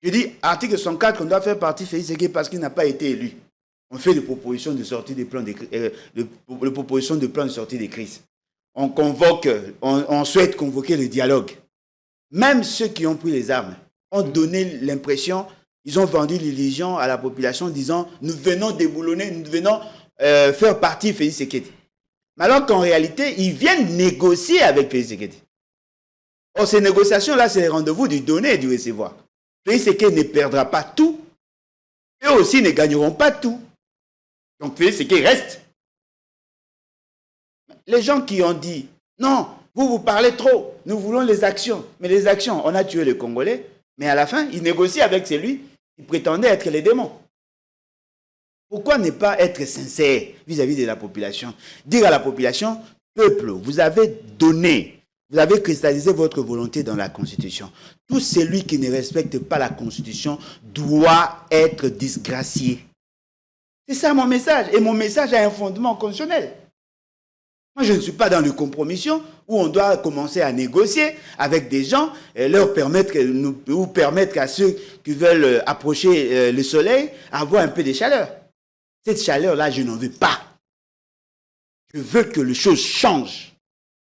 Je dis, article 64, qu'on doit faire partie Félix Tshisekedi parce qu'il n'a pas été élu. On fait des propositions de sortie des plans de sortie des crises. on souhaite convoquer le dialogue. Même ceux qui ont pris les armes ont donné l'impression, ils ont vendu l'illusion à la population disant « nous venons déboulonner, nous venons faire partie Félix Tshisekedi ». Mais alors qu'en réalité, ils viennent négocier avec Félix Tshisekedi. Or, ces négociations-là, c'est les rendez-vous du donner et du recevoir. Félix Tshisekedi ne perdra pas tout. Eux aussi ne gagneront pas tout. Donc, Félix Tshisekedi reste. Les gens qui ont dit « non, vous parlez trop, nous voulons les actions ». Mais les actions, on a tué les Congolais, mais à la fin, ils négocient avec celui qui prétendait être les démons. Pourquoi ne pas être sincère vis-à-vis de la population? Dire à la population, peuple, vous avez donné, vous avez cristallisé votre volonté dans la Constitution. Tout celui qui ne respecte pas la Constitution doit être disgracié. C'est ça mon message. Et mon message a un fondement constitutionnel. Moi, je ne suis pas dans le compromission où on doit commencer à négocier avec des gens, leur permettre, ou permettre à ceux qui veulent approcher le soleil, avoir un peu de chaleur. Cette chaleur-là, je n'en veux pas. Je veux que les choses changent.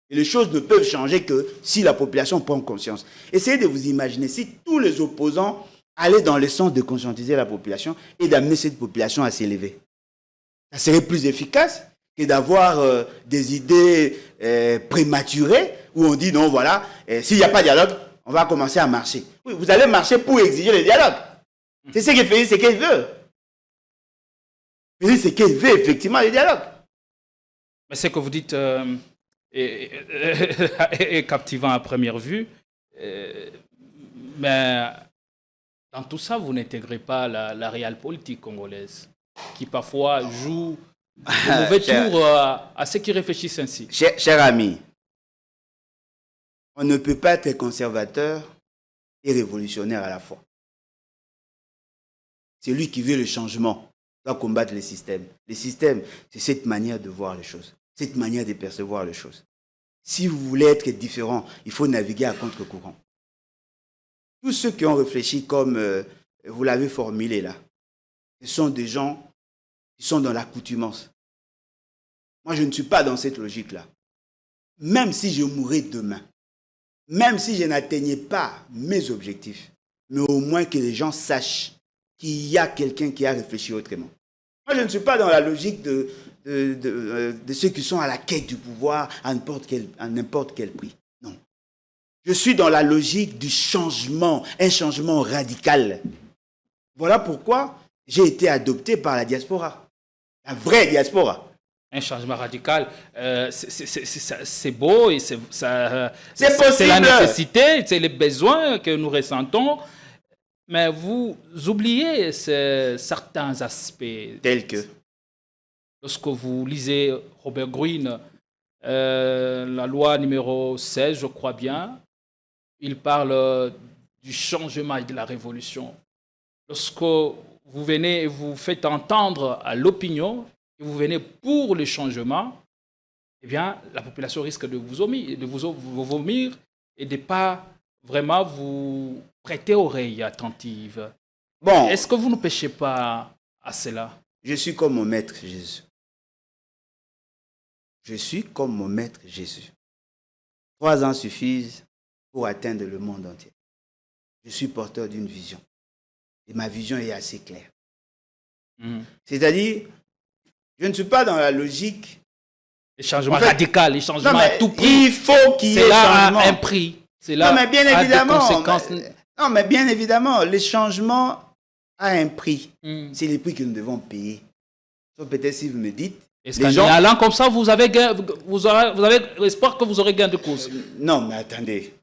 Et les choses ne peuvent changer que si la population prend conscience. Essayez de vous imaginer si tous les opposants allaient dans le sens de conscientiser la population et d'amener cette population à s'élever. Ça serait plus efficace que d'avoir des idées prématurées où on dit non, voilà, s'il n'y a pas de dialogue, on va commencer à marcher. Oui, vous allez marcher pour exiger le dialogue. C'est ce qu'il fait, c'est qu'il veut. C'est qu'il veut effectivement le dialogue. Mais ce que vous dites est captivant à première vue. Mais dans tout ça, vous n'intégrez pas la réelle politique congolaise, qui parfois joue le mauvais tour à ceux qui réfléchissent ainsi. Cher ami, on ne peut pas être conservateur et révolutionnaire à la fois. Celui qui veut le changement doit combattre le système. Le système, c'est cette manière de voir les choses, cette manière de percevoir les choses. Si vous voulez être différent, il faut naviguer à contre-courant. Tous ceux qui ont réfléchi comme vous l'avez formulé là, ce sont des gens qui sont dans l'accoutumance. Moi, je ne suis pas dans cette logique-là. Même si je mourais demain, même si je n'atteignais pas mes objectifs, mais au moins que les gens sachent qu'il y a quelqu'un qui a réfléchi autrement. Moi, je ne suis pas dans la logique de ceux qui sont à la quête du pouvoir à n'importe quel prix. Non. Je suis dans la logique du changement, un changement radical. Voilà pourquoi j'ai été adopté par la diaspora. La vraie diaspora. Un changement radical, c'est beau et c'est possible. C'est la nécessité, c'est les besoins que nous ressentons. Mais vous oubliez certains aspects. Tels que? Lorsque vous lisez Robert Greene, la loi numéro 16, je crois bien, il parle du changement et de la révolution. Lorsque vous venez et vous faites entendre à l'opinion, et vous venez pour le changement, eh bien, la population risque de vous vomir et de ne pas vraiment vous prêter oreille attentive. Bon. Est-ce que vous ne péchez pas à cela? Je suis comme mon maître Jésus. Je suis comme mon maître Jésus. 3 ans suffisent pour atteindre le monde entier. Je suis porteur d'une vision. Et ma vision est assez claire. C'est-à-dire, je ne suis pas dans la logique... Les changements radicaux, les changements à tout prix. Il faut qu'il y ait changement. Un prix. Là, non, mais bien évidemment. Non, mais bien évidemment, les changements ont un prix. C'est les prix que nous devons payer. Sauf peut-être si vous me dites... Est-ce qu'en allant comme ça, vous avez espoir que vous aurez gain de cause? Non, mais attendez.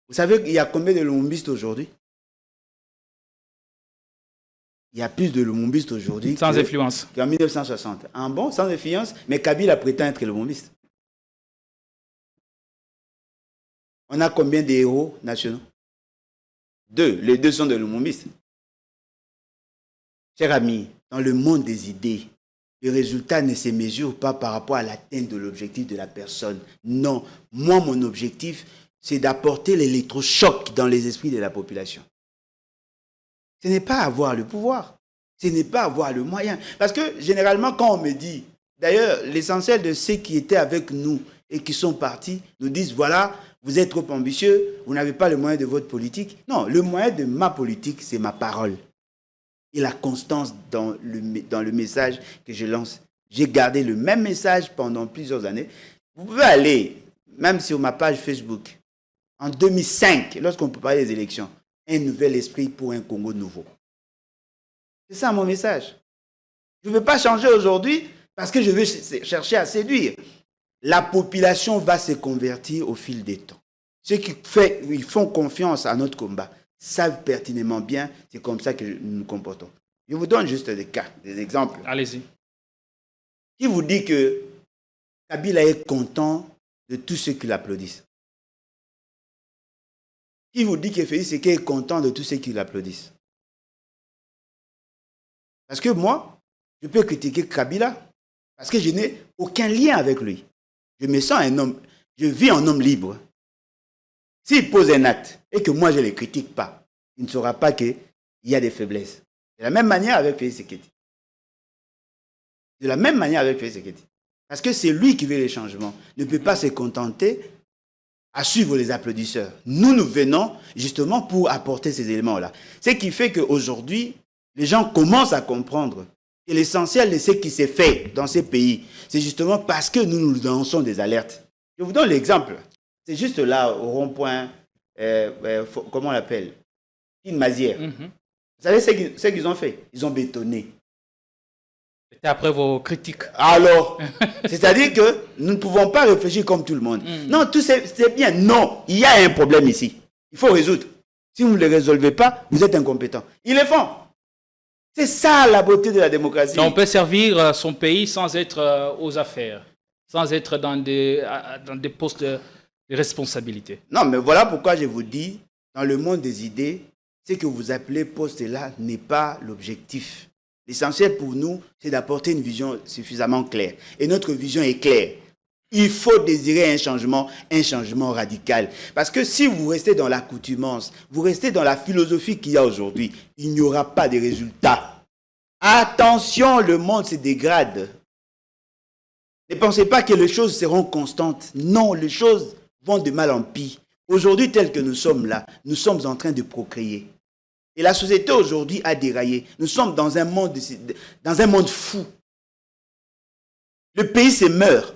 Vous savez qu'il y a combien de lumumbistes aujourd'hui? Il y a plus de lumumbistes aujourd'hui sans influence qu'en 1960. Ah bon, sans influence, mais Kabila prétend être lumumbiste. On a combien de héros nationaux? 2. Les 2 sont des lumumbistes. Chers amis, dans le monde des idées, le résultat ne se mesure pas par rapport à l'atteinte de l'objectif de la personne. Non, moi, mon objectif, c'est d'apporter l'électrochoc dans les esprits de la population. Ce n'est pas avoir le pouvoir, ce n'est pas avoir le moyen. Parce que généralement, quand on me dit, d'ailleurs, l'essentiel de ceux qui étaient avec nous et qui sont partis nous disent, voilà, vous êtes trop ambitieux, vous n'avez pas le moyen de votre politique. Non, le moyen de ma politique, c'est ma parole. Et la constance dans le message que je lance. J'ai gardé le même message pendant plusieurs années. Vous pouvez aller, même sur ma page Facebook, en 2005, lorsqu'on peut parler des élections, un nouvel esprit pour un Congo nouveau. C'est ça mon message. Je ne veux pas changer aujourd'hui parce que je veux chercher à séduire. La population va se convertir au fil des temps. Ceux qui font confiance à notre combat savent pertinemment bien, c'est comme ça que nous nous comportons. Je vous donne juste des cas, des exemples. Allez-y. Qui vous dit que Kabila est content de tous ceux qui l'applaudissent? Qui vous dit que Félix Tshisekedi est content de tous ceux qui l'applaudissent? Parce que moi, je peux critiquer Kabila parce que je n'ai aucun lien avec lui. Je me sens un homme, je vis en homme libre. S'il pose un acte et que moi je ne le critique pas, il ne saura pas qu'il y a des faiblesses. De la même manière avec Félix Tshisekedi. De la même manière avec Félix Tshisekedi. Parce que c'est lui qui veut les changements. Il ne peut pas se contenter à suivre les applaudisseurs. Nous venons justement pour apporter ces éléments-là. Ce qui fait qu'aujourd'hui, les gens commencent à comprendre. Et l'essentiel de ce qui s'est fait dans ces pays, c'est justement parce que nous lançons des alertes. Je vous donne l'exemple. C'est juste là, au rond-point, comment on l'appelle? Une Mazière. Vous savez ce qu'ils ont fait? Ils ont bétonné. C'était après vos critiques. Alors, c'est-à-dire que nous ne pouvons pas réfléchir comme tout le monde. Non, tout c'est bien. Non, il y a un problème ici. Il faut résoudre. Si vous ne le résolvez pas, vous êtes incompétent. Ils le font. C'est ça la beauté de la démocratie. On peut servir son pays sans être aux affaires, sans être dans des postes de responsabilité. Non, mais voilà pourquoi je vous dis, dans le monde des idées, ce que vous appelez poste là n'est pas l'objectif. L'essentiel pour nous, c'est d'apporter une vision suffisamment claire. Et notre vision est claire. Il faut désirer un changement radical. Parce que si vous restez dans l'accoutumance, vous restez dans la philosophie qu'il y a aujourd'hui, il n'y aura pas de résultats. Attention, le monde se dégrade. Ne pensez pas que les choses seront constantes. Non, les choses vont de mal en pis. Aujourd'hui, tel que nous sommes là, nous sommes en train de procréer. Et la société aujourd'hui a déraillé. Nous sommes dans un monde fou. Le pays se meurt.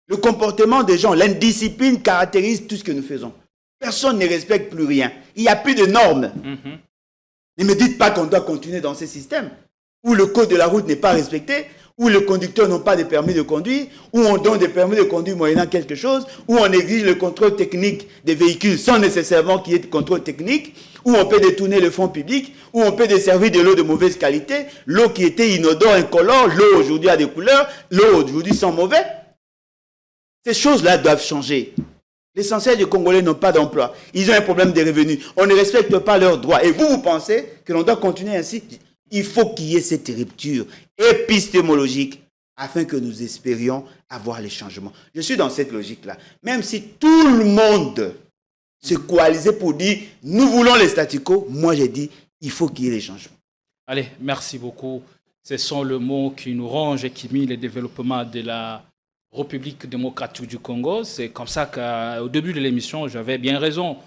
Le comportement des gens, l'indiscipline caractérise tout ce que nous faisons. Personne ne respecte plus rien. Il n'y a plus de normes. Ne me dites pas qu'on doit continuer dans ce système où le code de la route n'est pas respecté, où les conducteurs n'ont pas de permis de conduire, où on donne des permis de conduire moyennant quelque chose, où on exige le contrôle technique des véhicules sans nécessairement qu'il y ait de contrôle technique, où on peut détourner le fonds public, où on peut desservir de l'eau de mauvaise qualité, l'eau qui était inodore, incolore, l'eau aujourd'hui a des couleurs, l'eau aujourd'hui sent mauvais. Ces choses-là doivent changer. L'essentiel des Congolais n'ont pas d'emploi. Ils ont un problème de revenus. On ne respecte pas leurs droits. Et vous pensez que l'on doit continuer ainsi? Il faut qu'il y ait cette rupture épistémologique afin que nous espérions avoir les changements. Je suis dans cette logique-là. Même si tout le monde se coalisait pour dire « nous voulons les statu quo », moi j'ai dit « il faut qu'il y ait les changements ». Allez, merci beaucoup. Ce sont les mots qui nous rongent et qui minent le développement de la République démocratique du Congo. C'est comme ça qu'au début de l'émission, j'avais bien raison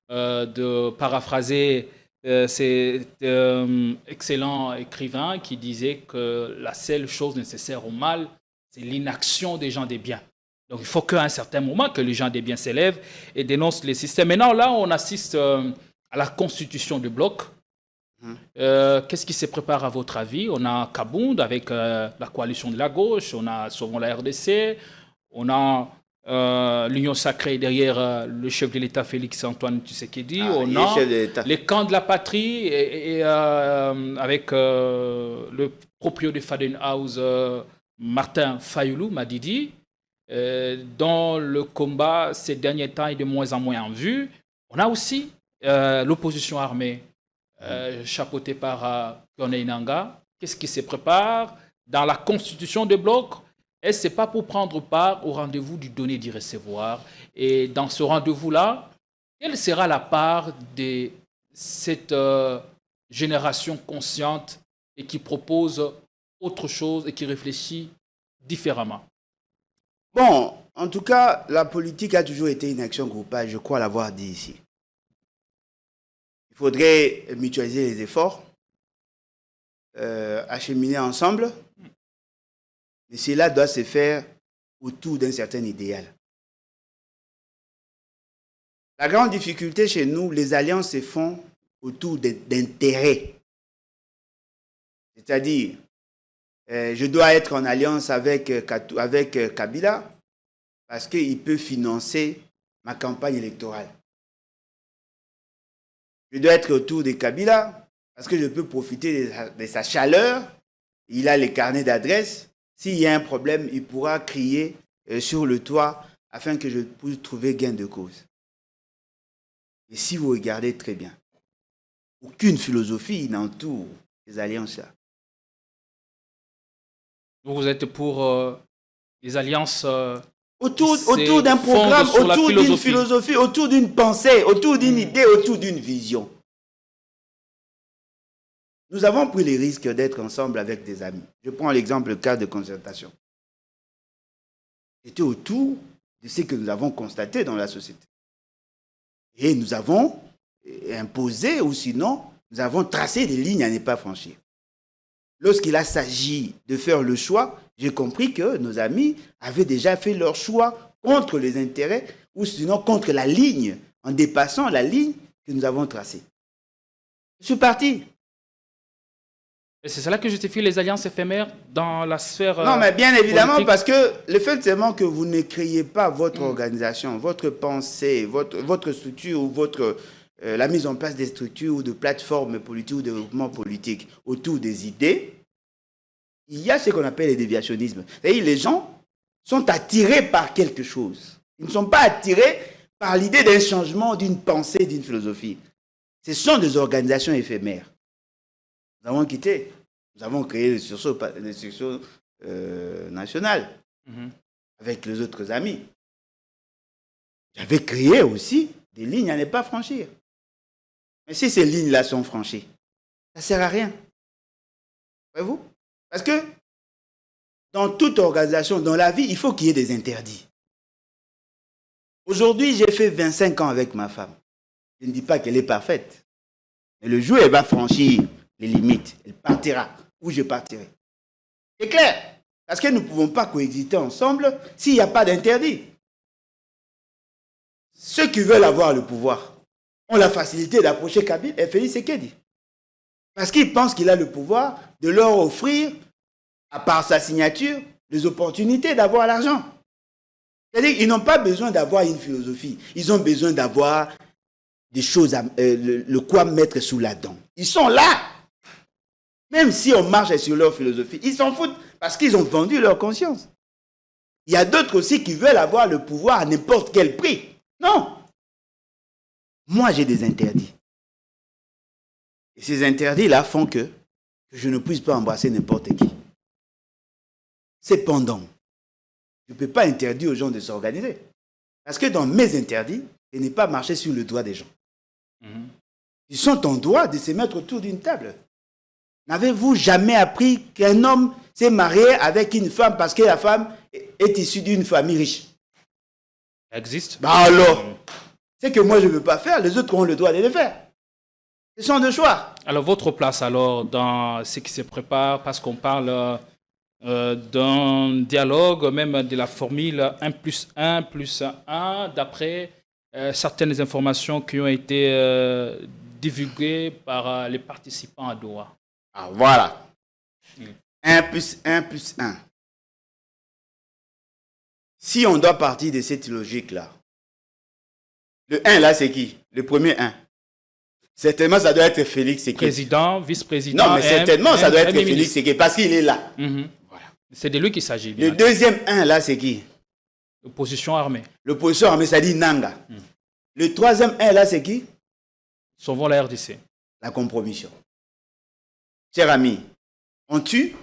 de paraphraser cet excellent écrivain qui disait que la seule chose nécessaire au mal, c'est l'inaction des gens des biens. Donc il faut qu'à un certain moment que les gens des biens s'élèvent et dénoncent les systèmes. Maintenant, là, on assiste à la constitution du bloc. Qu'est-ce qui se prépare à votre avis? On a Kabound avec la coalition de la gauche, on a souvent la RDC, on a l'Union sacrée derrière le chef de l'État Félix-Antoine Tshisekedi, on a les camps de la patrie et avec le proprio de Faden House, Martin Fayoulou Madidi, dont le combat ces derniers temps est de moins en moins en vue. On a aussi l'opposition armée chapeautée par Corneille Nangaa. Qu'est-ce qui se prépare dans la constitution de bloc? Est-ce que ce n'est pas pour prendre part au rendez-vous du donner et du recevoir? Et dans ce rendez-vous-là, quelle sera la part de cette génération consciente et qui propose autre chose et qui réfléchit différemment? Bon, en tout cas, la politique a toujours été une action groupale, je crois l'avoir dit ici. Il faudrait mutualiser les efforts, acheminer ensemble, et cela doit se faire autour d'un certain idéal. La grande difficulté chez nous, les alliances se font autour d'intérêts. C'est-à-dire, je dois être en alliance avec Kabila parce qu'il peut financer ma campagne électorale. Je dois être autour de Kabila parce que je peux profiter de sa chaleur. Il a les carnets d'adresses. S'il y a un problème, il pourra crier sur le toit afin que je puisse trouver gain de cause. Et si vous regardez très bien, aucune philosophie n'entoure ces alliances-là. Vous êtes pour les alliances autour d'un programme, autour d'une philosophie, autour d'une pensée, autour d'une idée, autour d'une vision. Nous avons pris les risques d'être ensemble avec des amis. Je prends l'exemple, le cas de concertation. C'était autour de ce que nous avons constaté dans la société. Et nous avons imposé, ou sinon, nous avons tracé des lignes à ne pas franchir. Lorsqu'il a s'agi de faire le choix, j'ai compris que nos amis avaient déjà fait leur choix contre les intérêts, ou sinon contre la ligne, en dépassant la ligne que nous avons tracée. Je suis parti. Et c'est cela que justifie les alliances éphémères dans la sphère non, mais bien évidemment, politique. parce que le fait seulement que vous ne créez pas votre organisation, votre pensée, votre structure ou la mise en place des structures ou de plateformes politiques ou de groupements politiques autour des idées, il y a ce qu'on appelle le déviationnisme. C'est-à-dire les gens sont attirés par quelque chose. Ils ne sont pas attirés par l'idée d'un changement, d'une pensée, d'une philosophie. Ce sont des organisations éphémères. Nous avons quitté. Nous avons créé le sursaut national avec les autres amis. J'avais créé aussi des lignes à ne pas franchir. Mais si ces lignes-là sont franchies, ça ne sert à rien. Voyez-vous? Parce que dans toute organisation, dans la vie, il faut qu'il y ait des interdits. Aujourd'hui, j'ai fait 25 ans avec ma femme. Je ne dis pas qu'elle est parfaite. Mais le jour où elle va franchir les limites, elle partira, ou je partirai. C'est clair. Parce que nous ne pouvons pas coexister ensemble s'il n'y a pas d'interdit. Ceux qui veulent avoir le pouvoir ont la facilité d'approcher Kabila et Félix Tshisekedi. Parce qu'ils pensent qu'il a le pouvoir de leur offrir, à part sa signature, les opportunités d'avoir l'argent. C'est-à-dire qu'ils n'ont pas besoin d'avoir une philosophie. Ils ont besoin d'avoir des choses, le quoi mettre sous la dent. Ils sont là. Même si on marche sur leur philosophie, ils s'en foutent parce qu'ils ont vendu leur conscience. Il y a d'autres aussi qui veulent avoir le pouvoir à n'importe quel prix. Non. Moi, j'ai des interdits. Et ces interdits-là font que je ne puisse pas embrasser n'importe qui. Cependant, je ne peux pas interdire aux gens de s'organiser. Parce que dans mes interdits, je n'ai pas marché sur le doigt des gens. Ils sont en droit de se mettre autour d'une table. N'avez-vous jamais appris qu'un homme s'est marié avec une femme parce que la femme est issue d'une famille riche? Ça existe. Bah alors, c'est que moi je ne veux pas faire, les autres ont le droit de le faire. Ce sont des choix. Alors, votre place, alors, dans ce qui se prépare, parce qu'on parle d'un dialogue, même de la formule 1 plus 1 plus 1, d'après certaines informations qui ont été divulguées par les participants à Doha. Ah, voilà. 1 plus 1 plus 1. Si on doit partir de cette logique-là, le 1 là, c'est qui? Le premier 1. Certainement, ça doit être Félix Tshisekedi. Président, vice-président. Non, mais certainement, ça doit être Félix Tshisekedi parce qu'il est là. Voilà. C'est de lui qu'il s'agit. Le deuxième 1 là, c'est qui? L'opposition armée. L'opposition armée, ça dit Nanga. Le troisième 1 là, c'est qui? Sauvons la RDC. La compromission. Chers amis, on tue,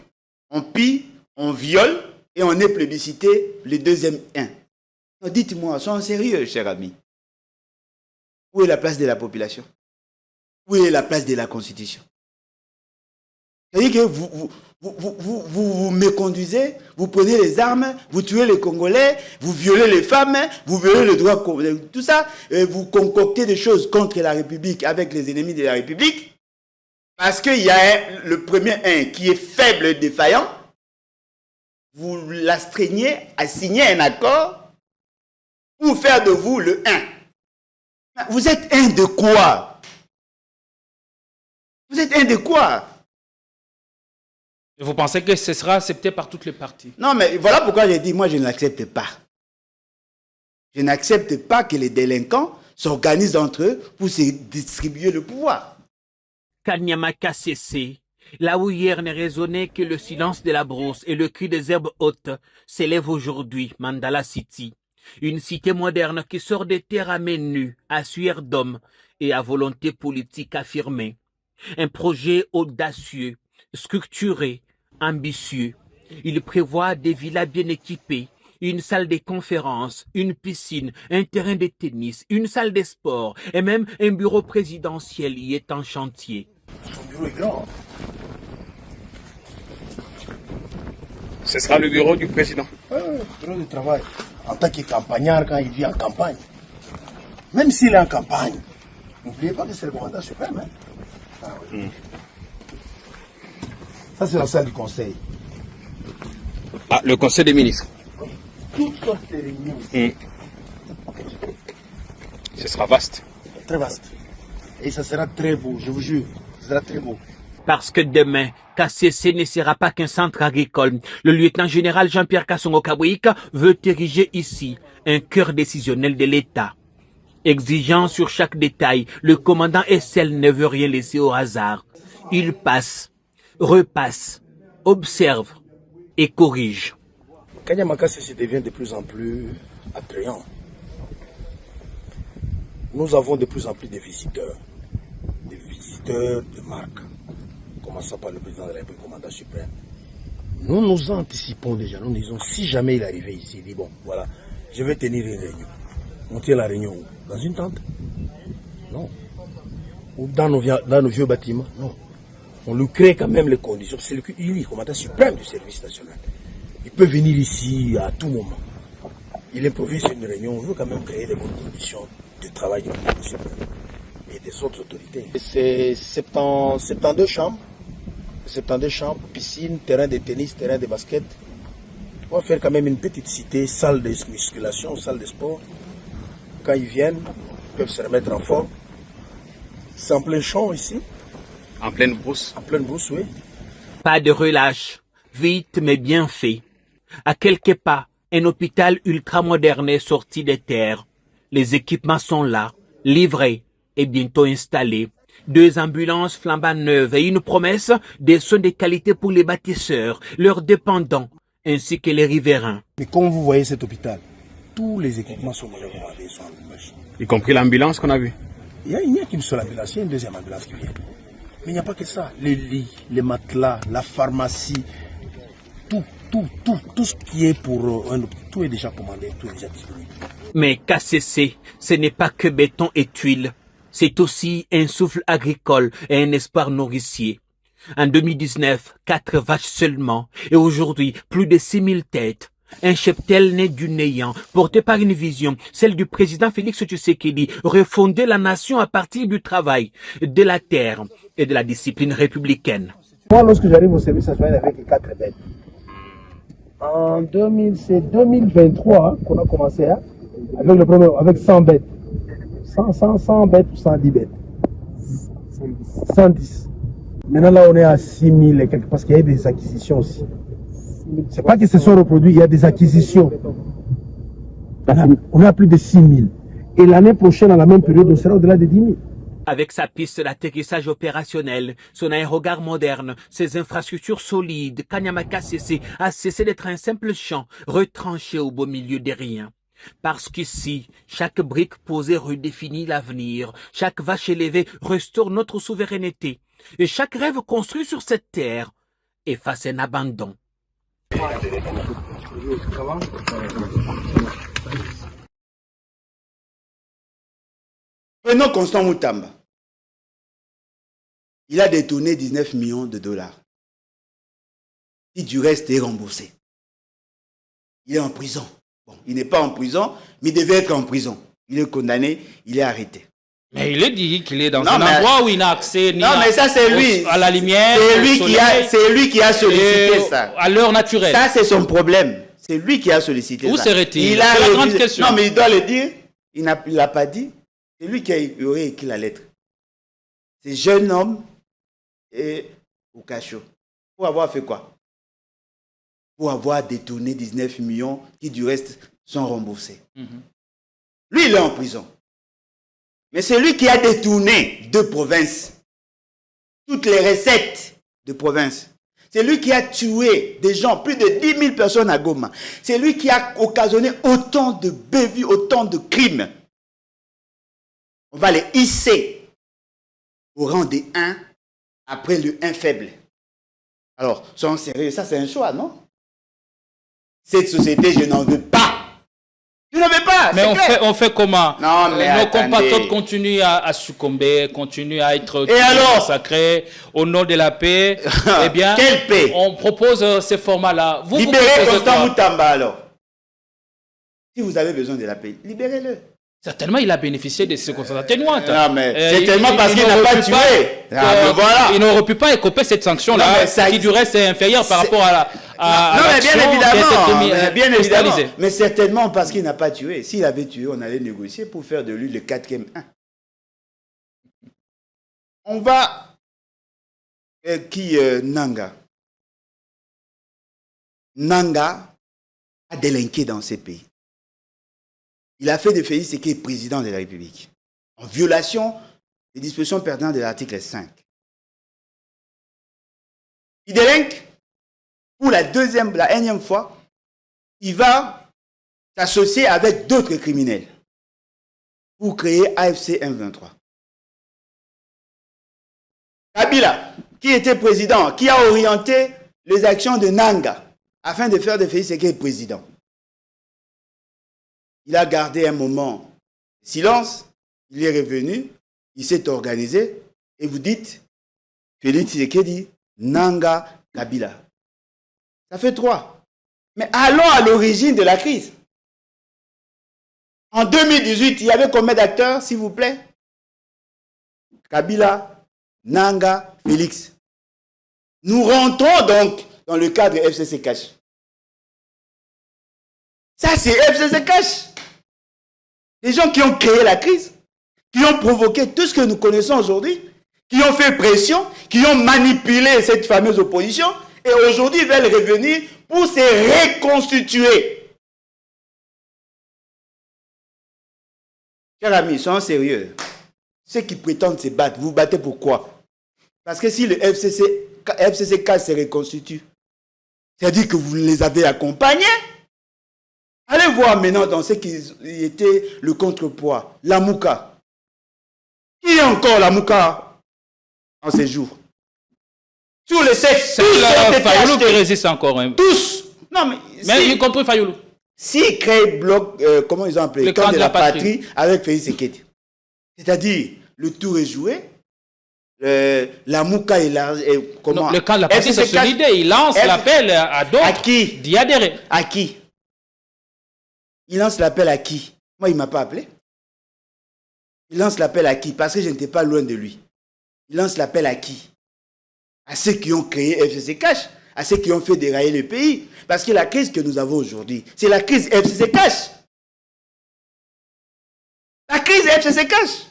on pille, on viole et on est plébiscité le deuxième 1. Non, dites-moi, soyons sérieux, chers amis. Où est la place de la population? Où est la place de la Constitution? C'est-à-dire que vous méconduisez, vous prenez les armes, vous tuez les Congolais, vous violez les femmes, vous violez le droit congolais. Tout ça, vous concoctez des choses contre la République avec les ennemis de la République. Parce qu'il y a le premier un qui est faible et défaillant. Vous l'astreignez à signer un accord pour faire de vous le 1. Vous êtes un de quoi? Vous êtes un de quoi? Et vous pensez que ce sera accepté par toutes les parties? Non, mais voilà pourquoi j'ai dit, moi je ne l'accepte pas. Je n'accepte pas que les délinquants s'organisent entre eux pour se distribuer le pouvoir. Kanyama Kassese, là où hier ne résonnait que le silence de la brousse et le cri des herbes hautes, s'élève aujourd'hui Mandala City. Une cité moderne qui sort des terres à main nue, à sueur d'homme et à volonté politique affirmée. Un projet audacieux, structuré, ambitieux. Il prévoit des villas bien équipées, une salle de conférences, une piscine, un terrain de tennis, une salle de sport et même un bureau présidentiel y est en chantier. Son bureau est grand. Ce sera le bureau du président. Bureau de travail. En tant que campagnard, quand il vit en campagne. Même s'il est en campagne, n'oubliez pas que c'est le commandant suprême. Hein? Ah, oui. Ça, c'est la salle du conseil. Ah, le conseil des ministres. Toutes sortes de réunions. Ce sera vaste. Très vaste. Et ça sera très beau, je vous jure. Ça sera très beau. Parce que demain, Kassese ne sera pas qu'un centre agricole. Le lieutenant-général Jean-Pierre Kassongo-Kabouik veut ériger ici un cœur décisionnel de l'État. Exigeant sur chaque détail, le commandant SL ne veut rien laisser au hasard. Il passe, repasse, observe et corrige. Kanyama Kassese devient de plus en plus attrayant. Nous avons de plus en plus de visiteurs de marque, commençant par le président de la République, commandant suprême. Nous nous anticipons déjà, nous disons, si jamais il arrivait ici, il dit, bon, voilà, je vais tenir une réunion. On tient la réunion où? Dans une tente? Non. Ou dans nos vieux bâtiments? Non. On lui crée quand même les conditions. C'est lui, commandant suprême du service national. Il peut venir ici à tout moment. Il improvise une réunion, on veut quand même créer des bonnes conditions de travail du commandant suprême et des autres autorités. C'est 72 chambres, piscine, terrain de tennis, terrain de basket. On va faire quand même une petite cité, salle de musculation, salle de sport. Quand ils viennent, ils peuvent se remettre en forme. C'est en plein champ ici. En pleine brousse. En pleine brousse, oui. Pas de relâche, vite mais bien fait. À quelques pas, un hôpital ultramoderne est sorti des terres. Les équipements sont là, livrés et bientôt installés. 2 ambulances flambant neuves et une promesse des soins de qualité pour les bâtisseurs, leurs dépendants, ainsi que les riverains. Mais comme vous voyez cet hôpital, tous les équipements sont déjà commandés, sont en marche. Y compris l'ambulance qu'on a vue. Il n'y a qu'une seule ambulance, il y a une deuxième ambulance qui vient. Mais il n'y a pas que ça. Les lits, les matelas, la pharmacie, tout ce qui est pour un hôpital, tout est déjà commandé, tout est déjà disponible. Mais Kassese, ce n'est pas que béton et tuiles. C'est aussi un souffle agricole et un espoir nourricier. En 2019, 4 vaches seulement, et aujourd'hui, plus de 6000 têtes. Un cheptel né du néant, porté par une vision, celle du président Félix Tshisekedi, refonder la nation à partir du travail, de la terre et de la discipline républicaine. Moi, lorsque j'arrive au service national avec 4 bêtes, en 2023 qu'on a commencé avec 100 bêtes. 100 bêtes ou 110 bêtes. 110. Maintenant, là, on est à 6000 et quelques, parce qu'il y a des acquisitions aussi. C'est pas que ce soit reproduit, il y a des acquisitions. On est à plus de 6000. Et l'année prochaine, à la même période, on sera au-delà de 10 000. Avec sa piste d'atterrissage opérationnel, son aérogare moderne, ses infrastructures solides, Kanyama Kassese a cessé d'être un simple champ retranché au beau milieu des riens. Parce qu'ici, chaque brique posée redéfinit l'avenir, chaque vache élevée restaure notre souveraineté, et chaque rêve construit sur cette terre efface un abandon. Prenons Constant Moutamba. Il a détourné 19 millions de dollars. qui du reste est remboursé. Il est en prison. Bon, il n'est pas en prison, mais il devait être en prison. Il est condamné, il est arrêté. Mais il est dit qu'il est dans un endroit où il n'a accès ni mais ça, c'est lui. à la lumière. C'est lui qui a sollicité ça. À l'heure naturelle. Ça, c'est son problème. C'est lui qui a sollicité ça. Où serait-il? Il a la grande question. Non, mais il doit le dire. Il ne l'a pas dit. C'est lui qui aurait écrit la lettre. C'est jeune homme et au cachot. Pour avoir fait quoi? Pour avoir détourné 19 millions qui, du reste, sont remboursés. Lui, il est en prison. Mais c'est lui qui a détourné de provinces. Toutes les recettes de province. C'est lui qui a tué des gens, plus de 10 000 personnes à Goma. C'est lui qui a occasionné autant de bévues, autant de crimes. On va les hisser au rang des 1 après le 1 faible. Alors, soyons sérieux, ça c'est un choix, non? Cette société, je n'en veux pas. Je n'en veux pas. Mais on fait comment? Non, mais nos compatriotes continuent à succomber, continuent à être massacrés au nom de la paix. Eh bien, quelle paix? On propose ces formats-là. Libérez Constant Moutamba alors. Si vous avez besoin de la paix, libérez-le. Certainement, il a bénéficié de circonstances atténuantes. Non, mais c'est tellement parce qu'il n'a pas tué. Voilà. Il n'aurait pu pas écoper cette sanction-là, qui du reste est inférieure par rapport à bien évidemment. Mais certainement parce qu'il n'a pas tué. S'il avait tué, on allait négocier pour faire de lui le 4e 1. On va... Nanga. Nanga a délinqué dans ces pays. Il a fait de Félix Tshisekedi président de la République, en violation des dispositions pertinentes de l'article 5. Il délinque pour la énième fois. Il va s'associer avec d'autres criminels pour créer AFC M23. Kabila, qui était président, qui a orienté les actions de Nanga afin de faire de Félix Tshisekedi président. Il a gardé un moment de silence, il est revenu, il s'est organisé, et vous dites, Félix Tshisekedi, Nanga, Kabila. Ça fait 3. Mais allons à l'origine de la crise. En 2018, il y avait combien d'acteurs, s'il vous plaît? Kabila, Nanga, Félix. Nous rentrons donc dans le cadre FCC Cash. Ça, c'est FCC Cash. Les gens qui ont créé la crise, qui ont provoqué tout ce que nous connaissons aujourd'hui, qui ont fait pression, qui ont manipulé cette fameuse opposition, et aujourd'hui ils veulent revenir pour se reconstituer. Chers amis, soyons sérieux. Ceux qui prétendent se battre, vous battez pourquoi? Parce que si le FCC se reconstitue, c'est-à-dire que vous les avez accompagnés. Allez voir maintenant dans ce qui était le contrepoids, la Mouka. Qui est encore la Mouka en ces jours? Sur les 7, c'est Fayoulou qui résiste encore. Hein. Tous. Non, mais y compris Fayoulou. S'ils créent bloc, comment ils ont appelé, le camp de la patrie avec Félix Tshisekedi. C'est-à-dire, le tour est joué. La Mouka est là. Non, le camp de la patrie, c'est son idée. Il lance l'appel à d'autres d'y adhérer. À qui? Il lance l'appel à qui? Moi, il ne m'a pas appelé. Il lance l'appel à qui? Parce que je n'étais pas loin de lui. Il lance l'appel à qui? À ceux qui ont créé FCC Cash, à ceux qui ont fait dérailler le pays. Parce que la crise que nous avons aujourd'hui, c'est la crise FCC Cash. La crise FCC Cash.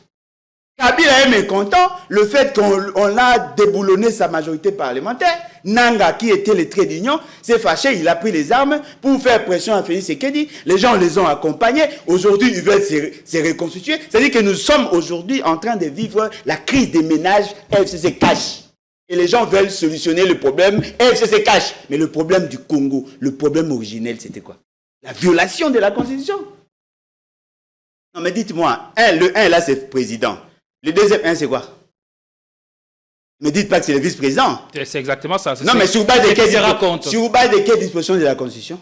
Kabila est mécontent, le fait qu'on a déboulonné sa majorité parlementaire. Nanga, qui était le trait d'union, s'est fâché, il a pris les armes pour faire pression à Félix Tshisekedi. Les gens les ont accompagnés. Aujourd'hui, ils veulent se reconstituer. C'est-à-dire que nous sommes aujourd'hui en train de vivre la crise des ménages FCC Cash. Et les gens veulent solutionner le problème FCC Cash. Mais le problème du Congo, le problème originel, c'était quoi? La violation de la Constitution. Non, mais dites-moi, le 1 là, c'est président. Le deuxième 1, c'est quoi? Ne dites pas que c'est le vice-président. C'est exactement ça. Non, mais sur base de quelle disposition de la Constitution?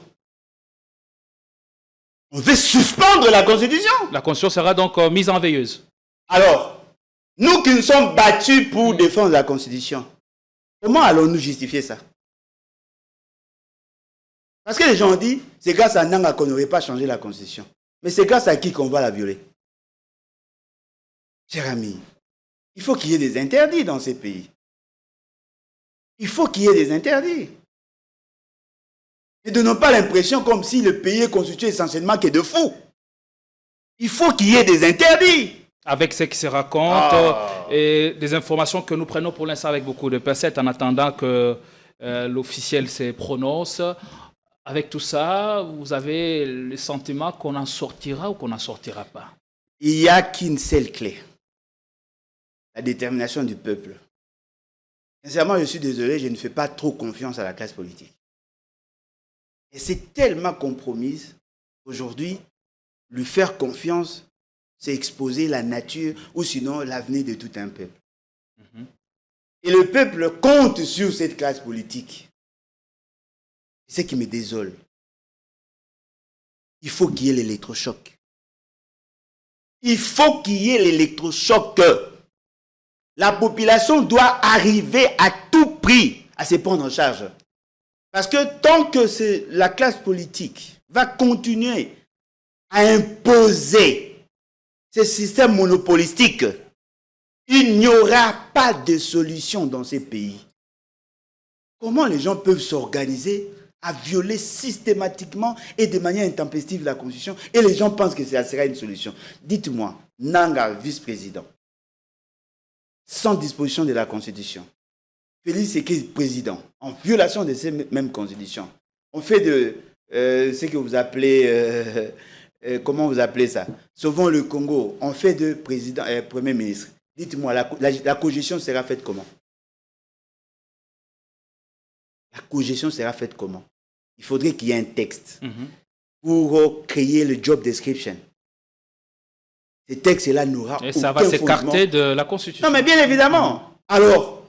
On veut suspendre la Constitution. La Constitution sera donc mise en veilleuse. Alors, nous qui nous sommes battus pour défendre la Constitution, comment allons-nous justifier ça? Parce que les gens ont dit, c'est grâce à Nanga qu'on n'aurait pas changé la constitution. Mais c'est grâce à qui qu'on va la violer? Cher ami, il faut qu'il y ait des interdits dans ces pays. Il faut qu'il y ait des interdits. Ne donnons pas l'impression comme si le pays est constitué essentiellement que de fous. Il faut qu'il y ait des interdits. Avec ce qui se raconte et des informations que nous prenons pour l'instant avec beaucoup de pincettes en attendant que l'officiel se prononce. Avec tout ça, vous avez le sentiment qu'on en sortira ou qu'on n'en sortira pas? Il n'y a qu'une seule clé. La détermination du peuple. Sincèrement, je suis désolé, je ne fais pas trop confiance à la classe politique. Et c'est tellement compromise. Aujourd'hui, lui faire confiance, c'est exposer la nature ou sinon l'avenir de tout un peuple. Et le peuple compte sur cette classe politique. C'est ce qui me désole. Il faut qu'il y ait l'électrochoc. Il faut qu'il y ait l'électrochoc. La population doit arriver à tout prix à se prendre en charge. Parce que tant que la classe politique va continuer à imposer ce système monopolistique, il n'y aura pas de solution dans ces pays. Comment les gens peuvent s'organiser à violer systématiquement et de manière intempestive la Constitution et les gens pensent que ça sera une solution? Dites-moi, Nanga, vice-président, sans disposition de la Constitution, Félix Sekei, président, en violation de ces mêmes constitutions, on fait de ce que vous appelez, comment vous appelez ça? Sauvons le Congo, on fait de président, premier ministre. Dites-moi, la cogestion sera faite comment? La cogestion sera faite comment? Il faudrait qu'il y ait un texte pour créer le job description. Ce texte-là n'aura aucun fondement. Et ça va s'écarter de la Constitution. Non, mais bien évidemment. Alors,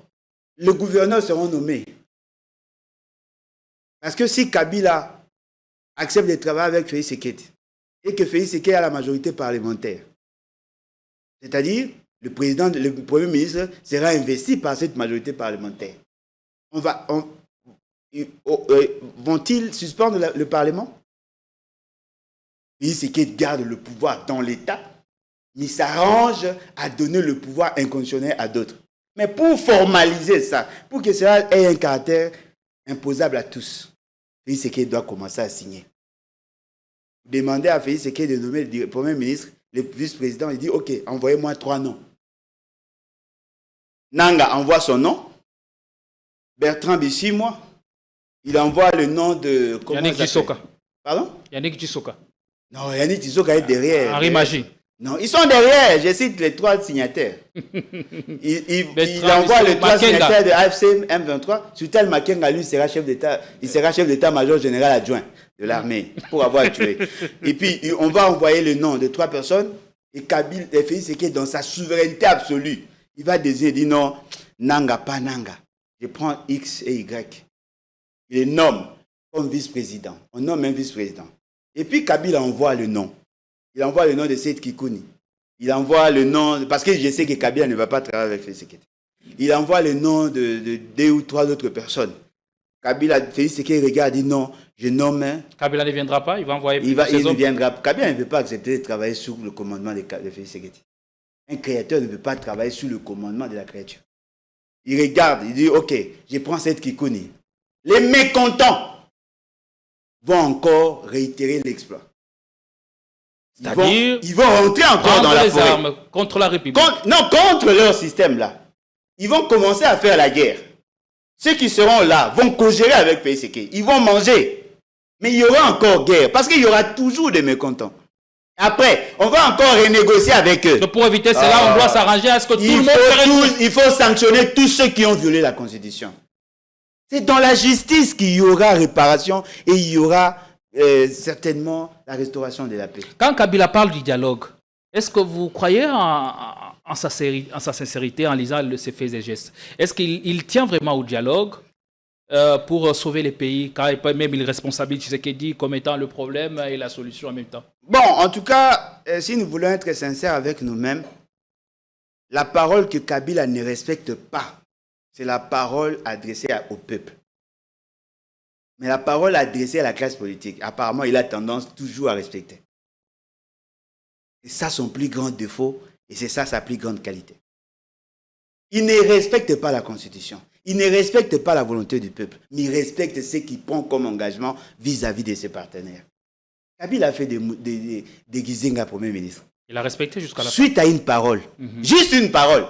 les gouverneurs seront nommés. Parce que si Kabila accepte de travailler avec Félix Sekei et que Félix Sekei a la majorité parlementaire, c'est-à-dire le premier ministre sera investi par cette majorité parlementaire. Vont-ils suspendre le Parlement? Félix Sekei garde le pouvoir dans l'État, mais s'arrange à donner le pouvoir inconditionnel à d'autres. Mais pour formaliser ça, pour que cela ait un caractère imposable à tous, Félix Sekei doit commencer à signer. Demandez à Félix Sekei de nommer le Premier ministre, le vice-président, il dit « Ok, envoyez-moi 3 noms. » Nanga envoie son nom. Bertrand Bichimwa, il envoie le nom de... Yannick Djisoka. Pardon? Yannick Djisoka. Non, Yannick Djisoka est derrière. Henri Magie. Non, ils sont derrière. Je cite les 3 signataires. Il envoie les 3 signataires de AFC M23. Sultan Makenga, lui, sera chef d'État. Il sera chef d'État-major général adjoint de l'armée pour avoir tué. Et puis, on va envoyer le nom de 3 personnes. Et Kabila, Félix Sekei, dans sa souveraineté absolue, il va désigner, il dit non, Nanga, pas Nanga. Je prends X et Y. Il les nomme comme vice-président. On nomme un vice-président. Et puis Kabila envoie le nom. Il envoie le nom de Seth Kikouni. Il envoie le nom... Parce que je sais que Kabila ne va pas travailler avec Félix Sekei. Il envoie le nom de 2 ou 3 autres personnes. Kabila, Félix Sekei regarde, dit non, je nomme... Kabila ne viendra pas, il va envoyer... Il ne viendra pas. Kabila ne veut pas accepter de travailler sous le commandement de Félix Sekei. Un créateur ne veut pas travailler sous le commandement de la créature. Il regarde, il dit, ok, je prends Seth Kikouni. Les mécontents vont encore réitérer l'exploit. C'est-à-dire, ils vont rentrer encore dans la forêt. Armes contre la République. Contre leur système là. Ils vont commencer à faire la guerre. Ceux qui seront là vont co-gérer avec Félix Sekei. Ils vont manger. Mais il y aura encore guerre. Parce qu'il y aura toujours des mécontents. Après, on va encore renégocier avec eux. Donc pour éviter cela, on doit s'arranger à ce que tout le monde... Il faut sanctionner tous ceux qui ont violé la Constitution. C'est dans la justice qu'il y aura réparation et il y aura certainement la restauration de la paix. Quand Kabila parle du dialogue, est-ce que vous croyez en sa sincérité en lisant ses faits et gestes? Est-ce qu'il tient vraiment au dialogue pour sauver les pays, quand même il responsabilise Tshisekedi comme étant le problème et la solution en même temps? Bon, en tout cas, si nous voulons être sincères avec nous-mêmes, la parole que Kabila ne respecte pas, c'est la parole adressée au peuple. Mais la parole adressée à la classe politique, apparemment, il a tendance toujours à respecter. C'est ça son plus grand défaut et c'est ça sa plus grande qualité. Il ne respecte pas la Constitution. Il ne respecte pas la volonté du peuple. Mais il respecte ce qu'il prend comme engagement vis-à-vis de ses partenaires. Kabila a fait des Gizenga Premier ministre. Il a respecté jusqu'à la fin. Suite à une parole. Juste une parole.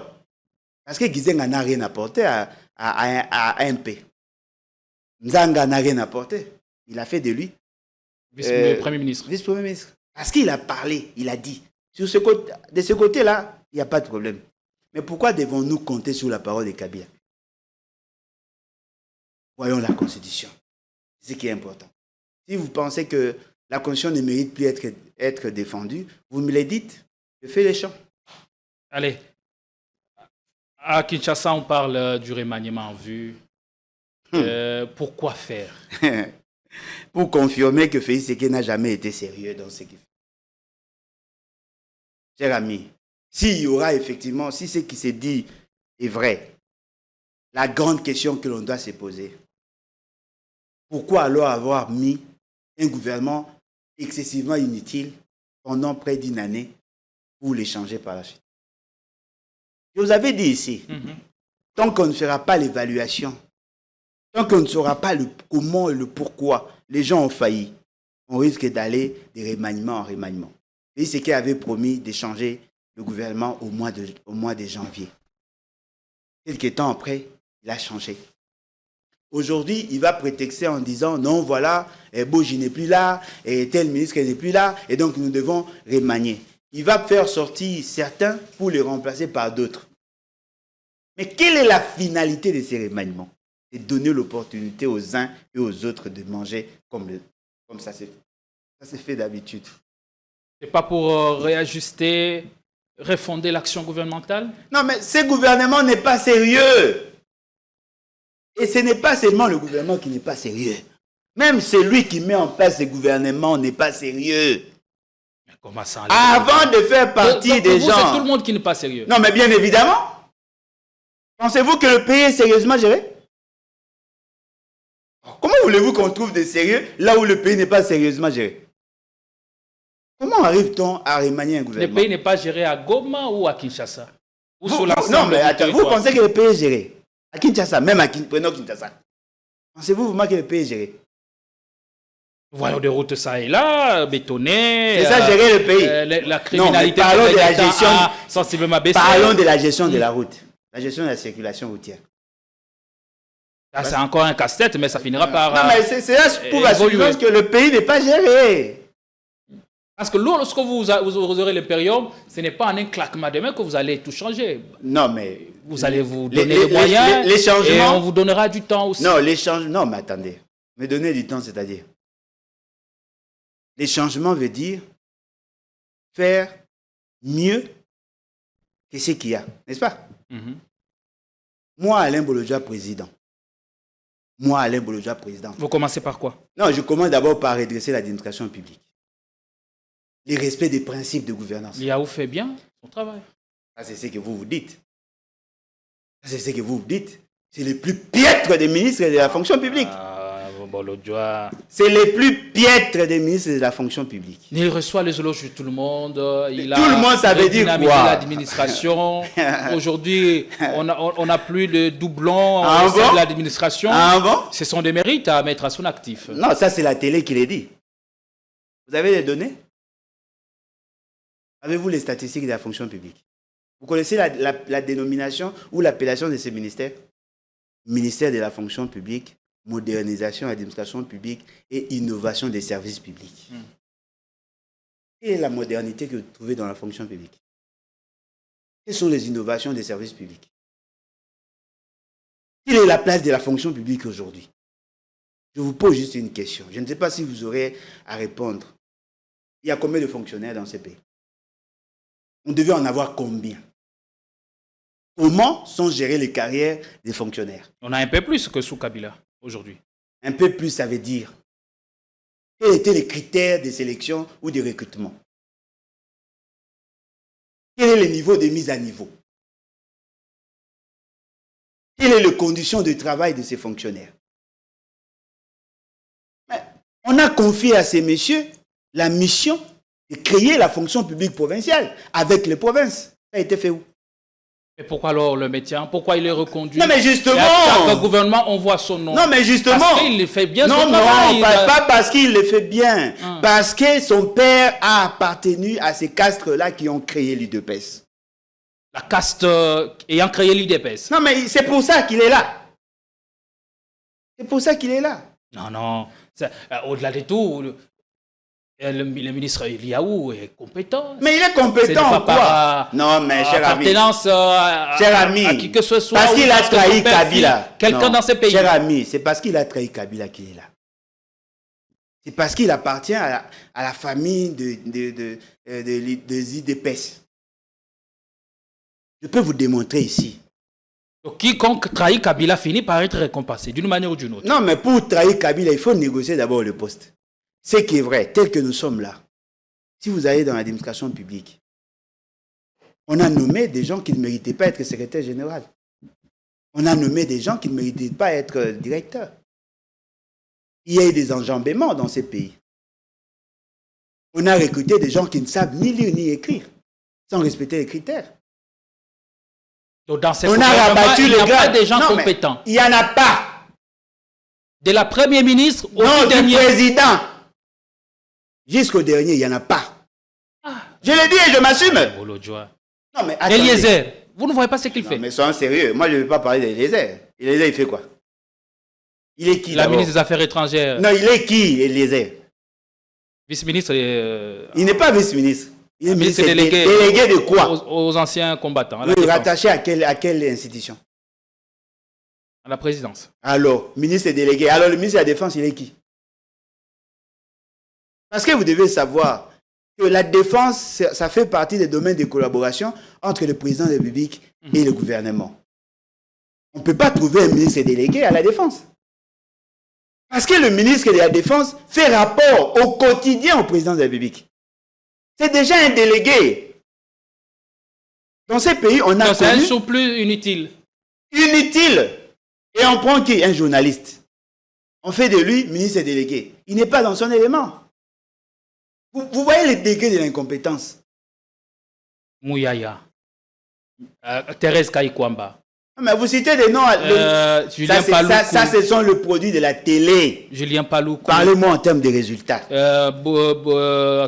Parce que Gizenga n'a rien apporté à MP. Nzanga n'a rien apporté. Il a fait de lui Vice-premier ministre. Vice-premier ministre. Parce qu'il a parlé, il a dit. De ce côté-là, il n'y a pas de problème. Mais pourquoi devons-nous compter sur la parole de Kabila? Voyons la Constitution. C'est ce qui est important. Si vous pensez que la Constitution ne mérite plus être défendue, vous me le dites, je fais les champs. Allez. À Kinshasa, on parle du remaniement en vue. Pourquoi faire? Pour confirmer que Félix Tshisekedi n'a jamais été sérieux dans ce qu'il fait. Cher ami, s'il y aura effectivement, si ce qui s'est dit est vrai, la grande question que l'on doit se poser, pourquoi alors avoir mis un gouvernement excessivement inutile pendant près d'une année pour l'échanger par la suite? Je vous avais dit ici, tant qu'on ne fera pas l'évaluation, tant qu'on ne saura pas le comment et le pourquoi les gens ont failli, on risque d'aller de remaniement en remaniement. Et c'est qu'il avait promis d'échanger le gouvernement au mois de janvier. Quelques temps après, il a changé. Aujourd'hui, il va prétexter en disant non, voilà, Boji n'est plus là, et tel ministre n'est plus là, et donc nous devons remanier. Il va faire sortir certains pour les remplacer par d'autres. Mais quelle est la finalité de ces remaniements? C'est donner l'opportunité aux uns et aux autres de manger comme ça s'est fait d'habitude. C'est pas pour réajuster, refonder l'action gouvernementale? Non, mais ce gouvernement n'est pas sérieux. Et ce n'est pas seulement le gouvernement qui n'est pas sérieux. Même celui qui met en place ce gouvernement n'est pas sérieux. Mais comment ça? Avant de faire partie des gens... C'est tout le monde qui n'est pas sérieux. Non, mais bien évidemment. Pensez-vous que le pays est sérieusement géré? Comment voulez-vous qu'on trouve des sérieux là où le pays n'est pas sérieusement géré? Comment arrive-t-on à remanier un gouvernement? Le pays n'est pas géré à Goma ou à Kinshasa? Ou sur Non, mais attends, vous pensez que le pays est géré? À Kinshasa, même prenons Kinshasa. Pensez-vous vraiment que le pays est géré? Voyons des routes ça et là, bétonnées. C'est ça, gérer le pays. La criminalité. Non, parlons de la gestion. Sensiblement baissé. Parlons de la gestion de la route. La gestion de la circulation routière. Là, c'est encore un casse-tête, mais ça finira par... Non, mais c'est là pour assurer que le pays n'est pas géré. Parce que lorsque vous aurez l'impérium, ce n'est pas en un claquement de main que vous allez tout changer. Non, mais... Vous allez vous donner les moyens les changements, et on vous donnera du temps aussi. Non, les changements... Non, mais attendez. Me donner du temps, c'est-à-dire... Les changements veut dire faire mieux que ce qu'il y a, n'est-ce pas? Moi, Alain Bolodja, président. Vous commencez par quoi? Non, je commence d'abord par redresser l'administration publique. Le respect des principes de gouvernance. Liaou fait bien son travail. Ça, c'est ce que vous vous dites. C'est le plus piètre des ministres de la fonction publique. C'est le plus piètre des ministres de la fonction publique. Il reçoit les éloges de tout le monde. Tout le monde, ça veut dire quoi? L'administration. Aujourd'hui, on n'a plus de doublons de l'administration. Ce sont des mérites à mettre à son actif. Non, ça c'est la télé qui l'a dit. Vous avez les données? Avez-vous les statistiques de la fonction publique? Vous connaissez la dénomination ou l'appellation de ces ministères? Ministère de la fonction publique, modernisation, administration publique et innovation des services publics. Quelle est la modernité que vous trouvez dans la fonction publique? Quelles sont les innovations des services publics? Quelle est la place de la fonction publique aujourd'hui? Je vous pose juste une question. Je ne sais pas si vous aurez à répondre. Il y a combien de fonctionnaires dans ce pays? On devait en avoir combien? Comment sont gérées les carrières des fonctionnaires? On a un peu plus que sous Kabila aujourd'hui. Un peu plus, ça veut dire. Quels étaient les critères de sélection ou de recrutement? Quel est le niveau de mise à niveau? Quelles sont les conditions de travail de ces fonctionnaires? On a confié à ces messieurs la mission de créer la fonction publique provinciale avec les provinces. Ça a été fait où? Et pourquoi alors le maintien? Pourquoi il est reconduit? Non, mais justement. Chaque gouvernement, on voit son nom. Non, mais justement. Parce qu'il fait bien son non, travail. Non, pas parce qu'il le fait bien. Parce que son père a appartenu à ces castres-là qui ont créé l'UDPS. La caste ayant créé l'UDPS. Non, mais c'est pour ça qu'il est là. C'est pour ça qu'il est là. Non. Au-delà de tout, le ministre Eliaou est compétent. Mais il est compétent en quoi? Non, mais cher ami. Appartenance à qui que ce soit. Parce qu'il a trahi Kabila. Quelqu'un dans ces pays. Cher ami, c'est parce qu'il a trahi Kabila qu'il est là. C'est parce qu'il appartient à la famille des UDPS. Je peux vous démontrer ici. Donc, quiconque trahit Kabila finit par être récompensé d'une manière ou d'une autre. Non, mais pour trahir Kabila, il faut négocier d'abord le poste. Ce qui est vrai, tel que nous sommes là, si vous allez dans l'administration publique, on a nommé des gens qui ne méritaient pas être secrétaire général. On a nommé des gens qui ne méritaient pas être directeur. Il y a eu des enjambements dans ces pays. On a recruté des gens qui ne savent ni lire ni écrire, sans respecter les critères. Donc dans ces on a rabattu les gars. Il n'y a pas des gens compétents. Il n'y en a pas. De la première ministre au dernier président. Jusqu'au dernier, il n'y en a pas. Je l'ai dit et je m'assume. Non, mais attendez. Eliezer, vous ne voyez pas ce qu'il fait. Mais soyons sérieux. Moi, je ne vais pas parler d'Eliezer. Eliezer, il fait quoi? Il est qui? La ministre des Affaires étrangères. Non, il est qui, Eliezer? Vice-ministre. Il n'est pas vice-ministre. Il est ministre délégué. Délégué de quoi? Aux anciens combattants. Oui, rattaché à quelle institution? À la présidence. Alors, ministre délégué. Alors, le ministre de la Défense, il est qui? Parce que vous devez savoir que la défense, ça fait partie des domaines de collaboration entre le président de la République et le gouvernement. On ne peut pas trouver un ministre délégué à la défense. Parce que le ministre de la Défense fait rapport au quotidien au président de la République. C'est déjà un délégué. Dans ces pays, on a connu... C'est un surplus inutile. Inutile. Et on prend qui? Un journaliste. On fait de lui ministre délégué. Il n'est pas dans son élément. Vous voyez les degrés de l'incompétence. Mouyaya. Thérèse Kaïkwamba. Mais vous citez des noms. Julien Paloukou. Ça, ce sont le produit de la télé. Julien Paloukou. Parlez-moi en termes de résultats.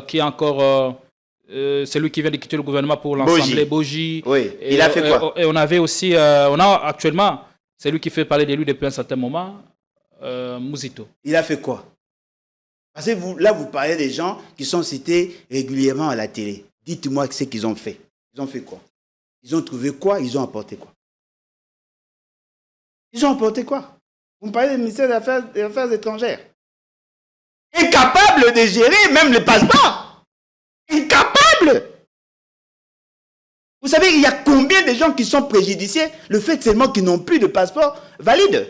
Qui est encore celui qui vient de quitter le gouvernement pour l'Assemblée, Boji. Oui, il a fait quoi? Et on avait aussi, on a actuellement, celui qui fait parler de lui depuis un certain moment, Mouzito. Il a fait quoi? Parce que là, vous parlez des gens qui sont cités régulièrement à la télé. Dites-moi ce qu'ils ont fait. Ils ont fait quoi? Ils ont trouvé quoi? Ils ont apporté quoi? Ils ont apporté quoi? Vous me parlez du ministère des Affaires étrangères. Incapable de gérer même le passeport. Incapable. Vous savez, il y a combien de gens qui sont préjudiciés le fait seulement qu'ils n'ont plus de passeport valide?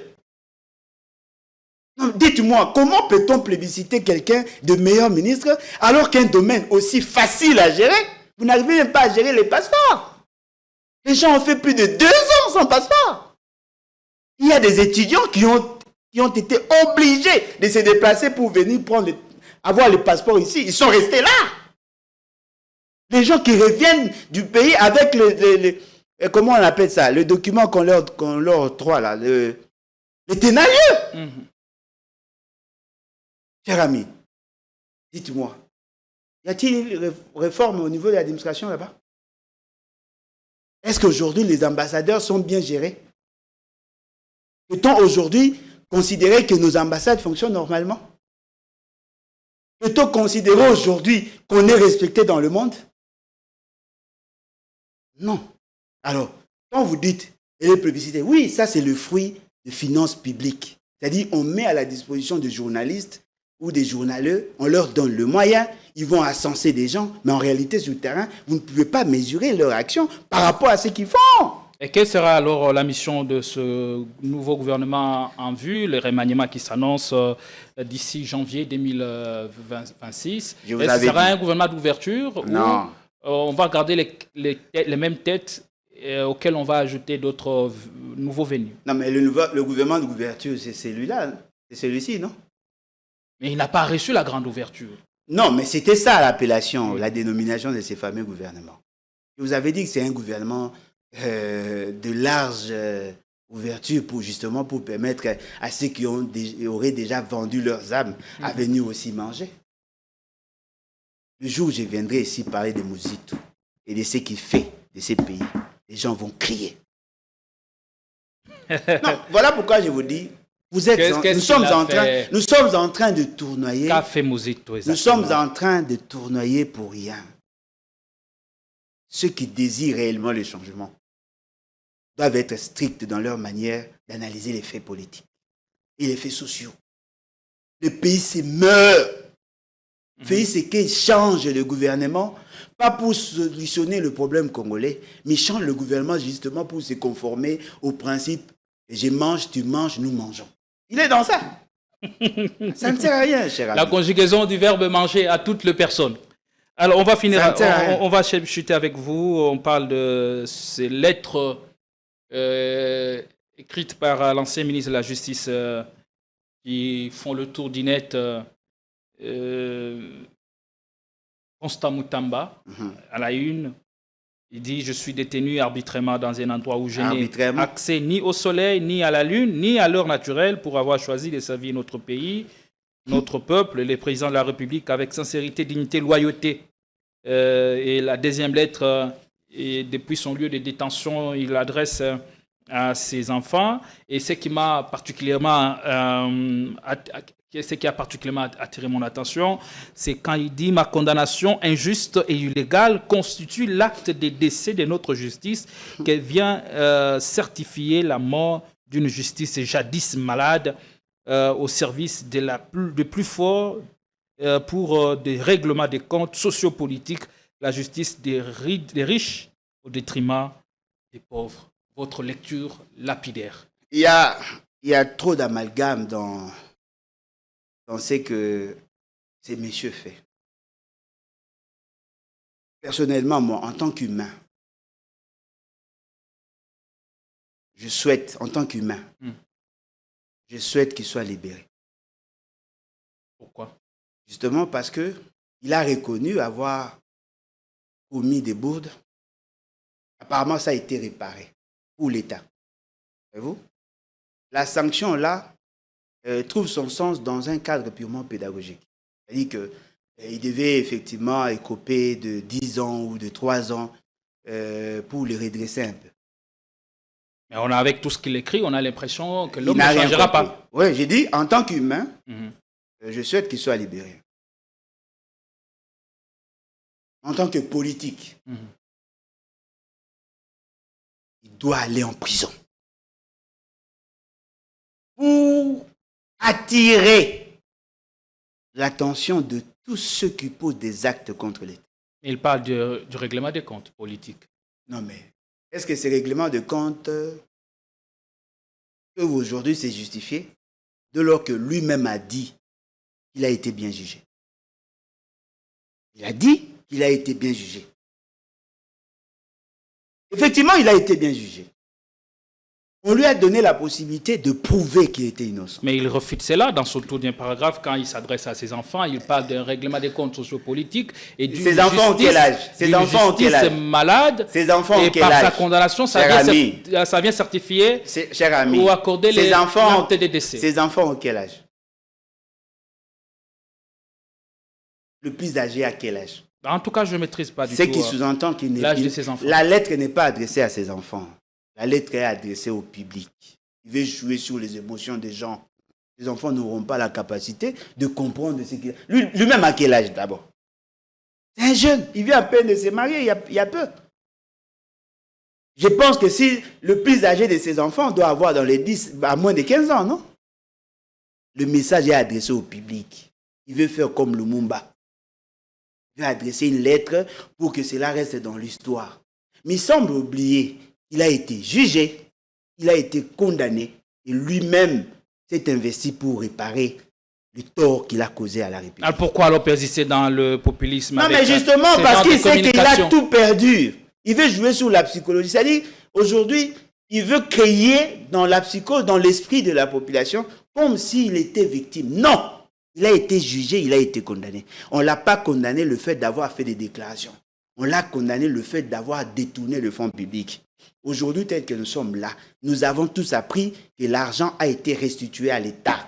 Dites-moi, comment peut-on plébisciter quelqu'un de meilleur ministre alors qu'un domaine aussi facile à gérer, vous n'arrivez même pas à gérer les passeports? Les gens ont fait plus de 2 ans sans passeport. Il y a des étudiants qui ont été obligés de se déplacer pour venir avoir le passeport ici. Ils sont restés là. Les gens qui reviennent du pays avec comment on appelle ça? Le document qu'on leur octroie là, le ténalieux. Cher ami, dites-moi, y a-t-il une réforme au niveau de l'administration là-bas? Est-ce qu'aujourd'hui les ambassadeurs sont bien gérés? Peut-on aujourd'hui considérer que nos ambassades fonctionnent normalement? Peut-on considérer aujourd'hui qu'on est respecté dans le monde? Non. Alors, quand vous dites, et les publicités, oui, ça c'est le fruit de finances publiques. C'est-à-dire, on met à la disposition des journalistes ou des journaleux, on leur donne le moyen, ils vont ascenser des gens, mais en réalité, sur le terrain, vous ne pouvez pas mesurer leur action par rapport à ce qu'ils font. Et quelle sera alors la mission de ce nouveau gouvernement en vue, le remaniement qui s'annonce d'ici janvier 2026? Est-ce que ce sera un gouvernement d'ouverture? Non. Ou on va garder les mêmes têtes auxquelles on va ajouter d'autres nouveaux venus? Non, mais le gouvernement d'ouverture, c'est celui-là, c'est celui-ci, non? Mais il n'a pas reçu la grande ouverture. Non, mais c'était ça l'appellation, la dénomination de ces fameux gouvernements. Vous avez dit que c'est un gouvernement de large ouverture pour permettre à ceux qui auraient déjà vendu leurs âmes à venir aussi manger. Le jour où je viendrai ici parler de Muzito et de ce qu'il fait de ces pays, les gens vont crier. Non, voilà pourquoi je vous dis, nous sommes en train de tournoyer. Qu'a fait Muzito exactement? Nous sommes en train de tournoyer pour rien. Ceux qui désirent réellement le changement doivent être stricts dans leur manière d'analyser les faits politiques et les faits sociaux. Le pays se meurt. Le pays, c'est qu'il change le gouvernement, pas pour solutionner le problème congolais, mais change le gouvernement justement pour se conformer au principe « je mange, tu manges, nous mangeons ». Il est dans ça. Ça ne sert à rien, cher ami. La conjugaison du verbe manger à toutes les personnes. Alors, on va finir, on va chuter avec vous. On parle de ces lettres écrites par l'ancien ministre de la Justice qui font le tour du net, Constant Mutamba, à la une. Il dit « Je suis détenu arbitrairement dans un endroit où je n'ai accès ni au soleil, ni à la lune, ni à l'heure naturelle pour avoir choisi de servir notre pays, notre peuple, les présidents de la République avec sincérité, dignité, loyauté. » Et la deuxième lettre, et depuis son lieu de détention, il l'adresse à ses enfants. Et ce qui m'a particulièrement attiré mon attention, c'est quand il dit « Ma condamnation injuste et illégale constitue l'acte de décès de notre justice qui vient certifier la mort d'une justice jadis malade au service de plus fort pour des règlements des comptes sociopolitiques, la justice des riches au détriment des pauvres. » Votre lecture lapidaire. Il y a trop d'amalgame dans ce que ces messieurs font. Personnellement, moi, en tant qu'humain, je souhaite, en tant qu'humain, je souhaite qu'il soit libéré. Pourquoi? Justement parce qu'il a reconnu avoir commis des bourdes. Apparemment, ça a été réparé pour l'État. Voyez-vous? La sanction, là, trouve son sens dans un cadre purement pédagogique. C'est-à-dire qu'il devait effectivement écoper de 10 ans ou de 3 ans pour le redresser un peu. Mais on a, avec tout ce qu'il écrit, on a l'impression que l'homme ne changera pas. Oui, j'ai dit, en tant qu'humain, je souhaite qu'il soit libéré. En tant que politique, il doit aller en prison pour attirer l'attention de tous ceux qui posent des actes contre l'État. Il parle du règlement des comptes politiques. Non, mais est-ce que ce règlement de comptes peut aujourd'hui se justifier de lors que lui-même a dit qu'il a été bien jugé? Il a dit qu'il a été bien jugé. Effectivement, il a été bien jugé. On lui a donné la possibilité de prouver qu'il était innocent. Mais il refute cela dans son tour d'un paragraphe quand il s'adresse à ses enfants. Il parle d'un règlement des comptes sociopolitiques et d'une justice, enfants ont quel âge? Ses enfants ont quel âge? Malade. Ses enfants ont et quel par âge? sa condamnation, ça vient certifier cher ami, ou accorder les actes de décès. Ses enfants ont quel âge? Le plus âgé à quel âge? En tout cas, je ne maîtrise pas du tout. C'est qui sous-entend qu'il n'est l'âge de ses enfants. La lettre n'est pas adressée à ses enfants. La lettre est adressée au public. Il veut jouer sur les émotions des gens. Les enfants n'auront pas la capacité de comprendre ce qu'il a. Lui-même à quel âge d'abord? C'est un jeune. Il vient à peine de se marier, il y a peu. Je pense que si le plus âgé de ses enfants doit avoir dans les 10, à moins de 15 ans, non? Le message est adressé au public. Il veut faire comme Lumumba. Il veut adresser une lettre pour que cela reste dans l'histoire. Mais il semble oublier qu'il a été jugé, il a été condamné et lui-même s'est investi pour réparer le tort qu'il a causé à la République. Alors pourquoi alors persister dans le populisme? Non, mais justement parce qu'il sait qu'il a tout perdu. Il veut jouer sur la psychologie. C'est-à-dire, aujourd'hui, il veut créer dans la psychose, dans l'esprit de la population, comme s'il était victime. Non! Il a été jugé, il a été condamné. On ne l'a pas condamné le fait d'avoir fait des déclarations. On l'a condamné le fait d'avoir détourné le fonds public. Aujourd'hui, tel que nous sommes là, nous avons tous appris que l'argent a été restitué à l'État.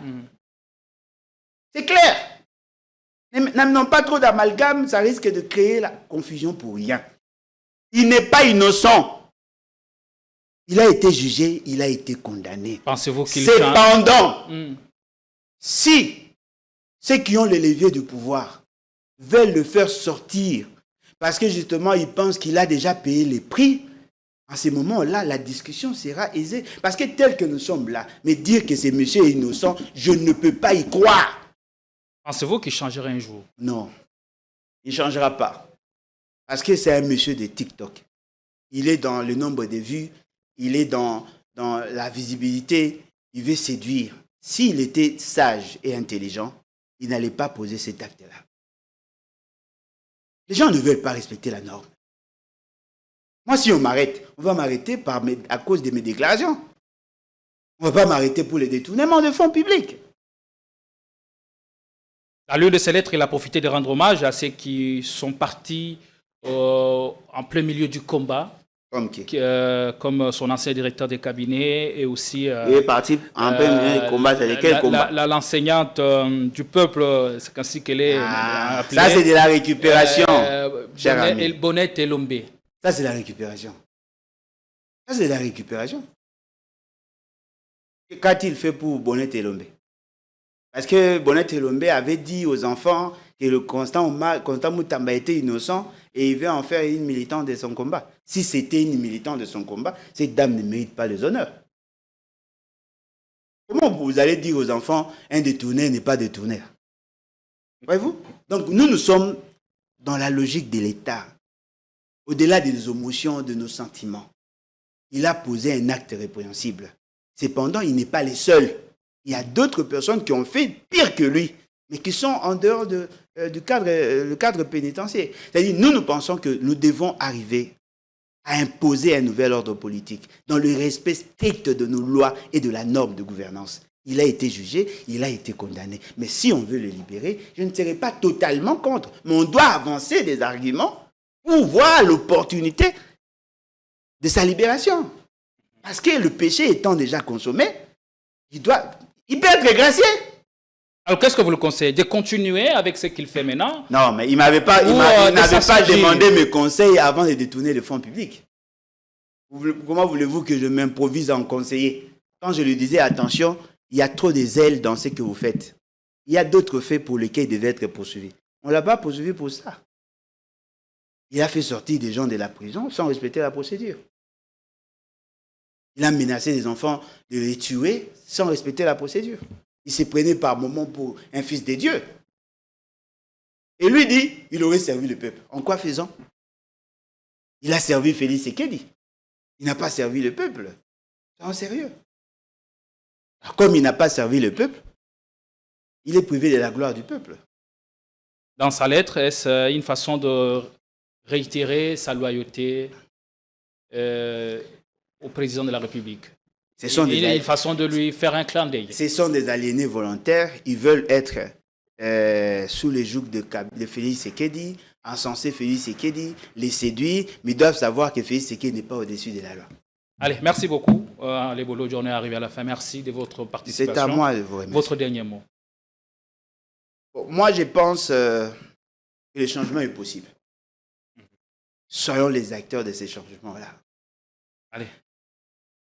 C'est clair. N'amenons pas trop d'amalgame, ça risque de créer la confusion pour rien. Il n'est pas innocent. Il a été jugé, il a été condamné. Pensez-vous qu'il Cependant, si ceux qui ont le levier du pouvoir veulent le faire sortir, parce que justement, ils pensent qu'il a déjà payé les prix, en ce moment-là, la discussion sera aisée. Parce que tel que nous sommes là, mais dire que ce monsieur est innocent, je ne peux pas y croire. Pensez-vous qu'il changerait un jour? Non, il ne changera pas. Parce que c'est un monsieur de TikTok. Il est dans le nombre de vues, il est dans la visibilité, il veut séduire. S'il était sage et intelligent, il n'allait pas poser cet acte-là. Les gens ne veulent pas respecter la norme. Moi, si on m'arrête, on va m'arrêter à cause de mes déclarations. On ne va pas m'arrêter pour les détournements de fonds publics. À lieu de ces lettres, il a profité de rendre hommage à ceux qui sont partis en plein milieu du combat. Comme qui? Comme son ancien directeur de cabinet et aussi... il est parti en plein milieu du combat, c'est lequel combat? L'enseignante du peuple, c'est ainsi qu'elle est appelée. Ça, c'est de la récupération, cher ami. Bonnet Elombe. Ça, c'est la récupération. Ça, c'est la récupération. Qu'a-t-il fait pour Bonnet Elombe? Parce que Bonnet Elombe avait dit aux enfants que le Constant Moutamba était innocent et il veut en faire une militante de son combat. Si c'était une militante de son combat, cette dame ne mérite pas les honneurs. Comment vous allez dire aux enfants, un détourné n'est pas détourné? Voyez-vous? Donc nous sommes dans la logique de l'État. Au-delà des émotions, de nos sentiments. Il a posé un acte répréhensible. Cependant, il n'est pas le seul. Il y a d'autres personnes qui ont fait pire que lui, mais qui sont en dehors du cadre pénitentiaire. C'est-à-dire, nous pensons que nous devons arriver à imposer un nouvel ordre politique dans le respect strict de nos lois et de la norme de gouvernance. Il a été jugé, il a été condamné. Mais si on veut le libérer, je ne serai pas totalement contre. Mais on doit avancer des arguments pour voir l'opportunité de sa libération. Parce que le péché étant déjà consommé, il peut être gracié. Alors qu'est-ce que vous le conseillez? De continuer avec ce qu'il fait maintenant? Non, mais il n'avait pas demandé mes conseils avant de détourner le fonds public. Comment voulez-vous que je m'improvise en conseiller? Quand je lui disais, attention, il y a trop de zèle dans ce que vous faites. Il y a d'autres faits pour lesquels il devait être poursuivi. On ne l'a pas poursuivi pour ça. Il a fait sortir des gens de la prison sans respecter la procédure. Il a menacé des enfants de les tuer sans respecter la procédure. Il se prenait par moments pour un fils de Dieu. Et lui dit, il aurait servi le peuple. En quoi faisant? Il a servi Félix Sekedi. Il n'a pas servi le peuple. C'est en sérieux. Alors, comme il n'a pas servi le peuple, il est privé de la gloire du peuple. Dans sa lettre, est-ce une façon de réitérer sa loyauté au président de la République? Il y a une façon de lui faire un clin d'œil. Ce sont des aliénés volontaires. Ils veulent être sous les jougs de Félix Sekedi, encenser Félix Sekedi, les séduire, mais ils doivent savoir que Félix Sekedi n'est pas au-dessus de la loi. Allez, merci beaucoup. Les Bolo, journée est arrivée à la fin. Merci de votre participation. C'est à moi de vous remercier. Votre dernier mot. Bon, moi, je pense que le changement est possible. Soyons les acteurs de ces changements-là. Allez.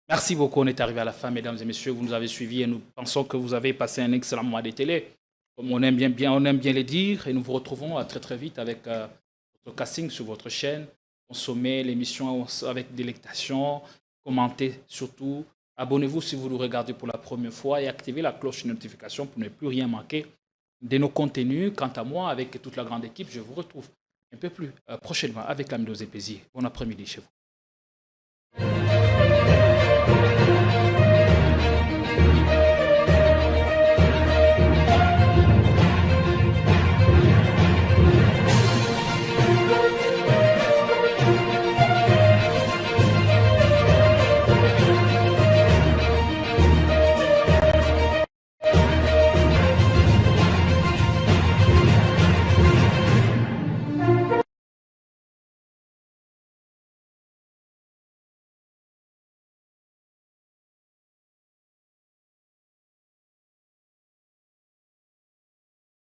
Merci beaucoup. On est arrivé à la fin, mesdames et messieurs. Vous nous avez suivis et nous pensons que vous avez passé un excellent mois de télé. Comme on aime bien les dire. Et nous vous retrouvons très très vite avec votre casting sur votre chaîne. Consommez l'émission avec délectation. Commentez surtout. Abonnez-vous si vous nous regardez pour la première fois et activez la cloche de notification pour ne plus rien manquer de nos contenus. Quant à moi, avec toute la grande équipe, je vous retrouve un peu plus prochainement avec l'ami Dosé Pézier. Bon après-midi chez vous.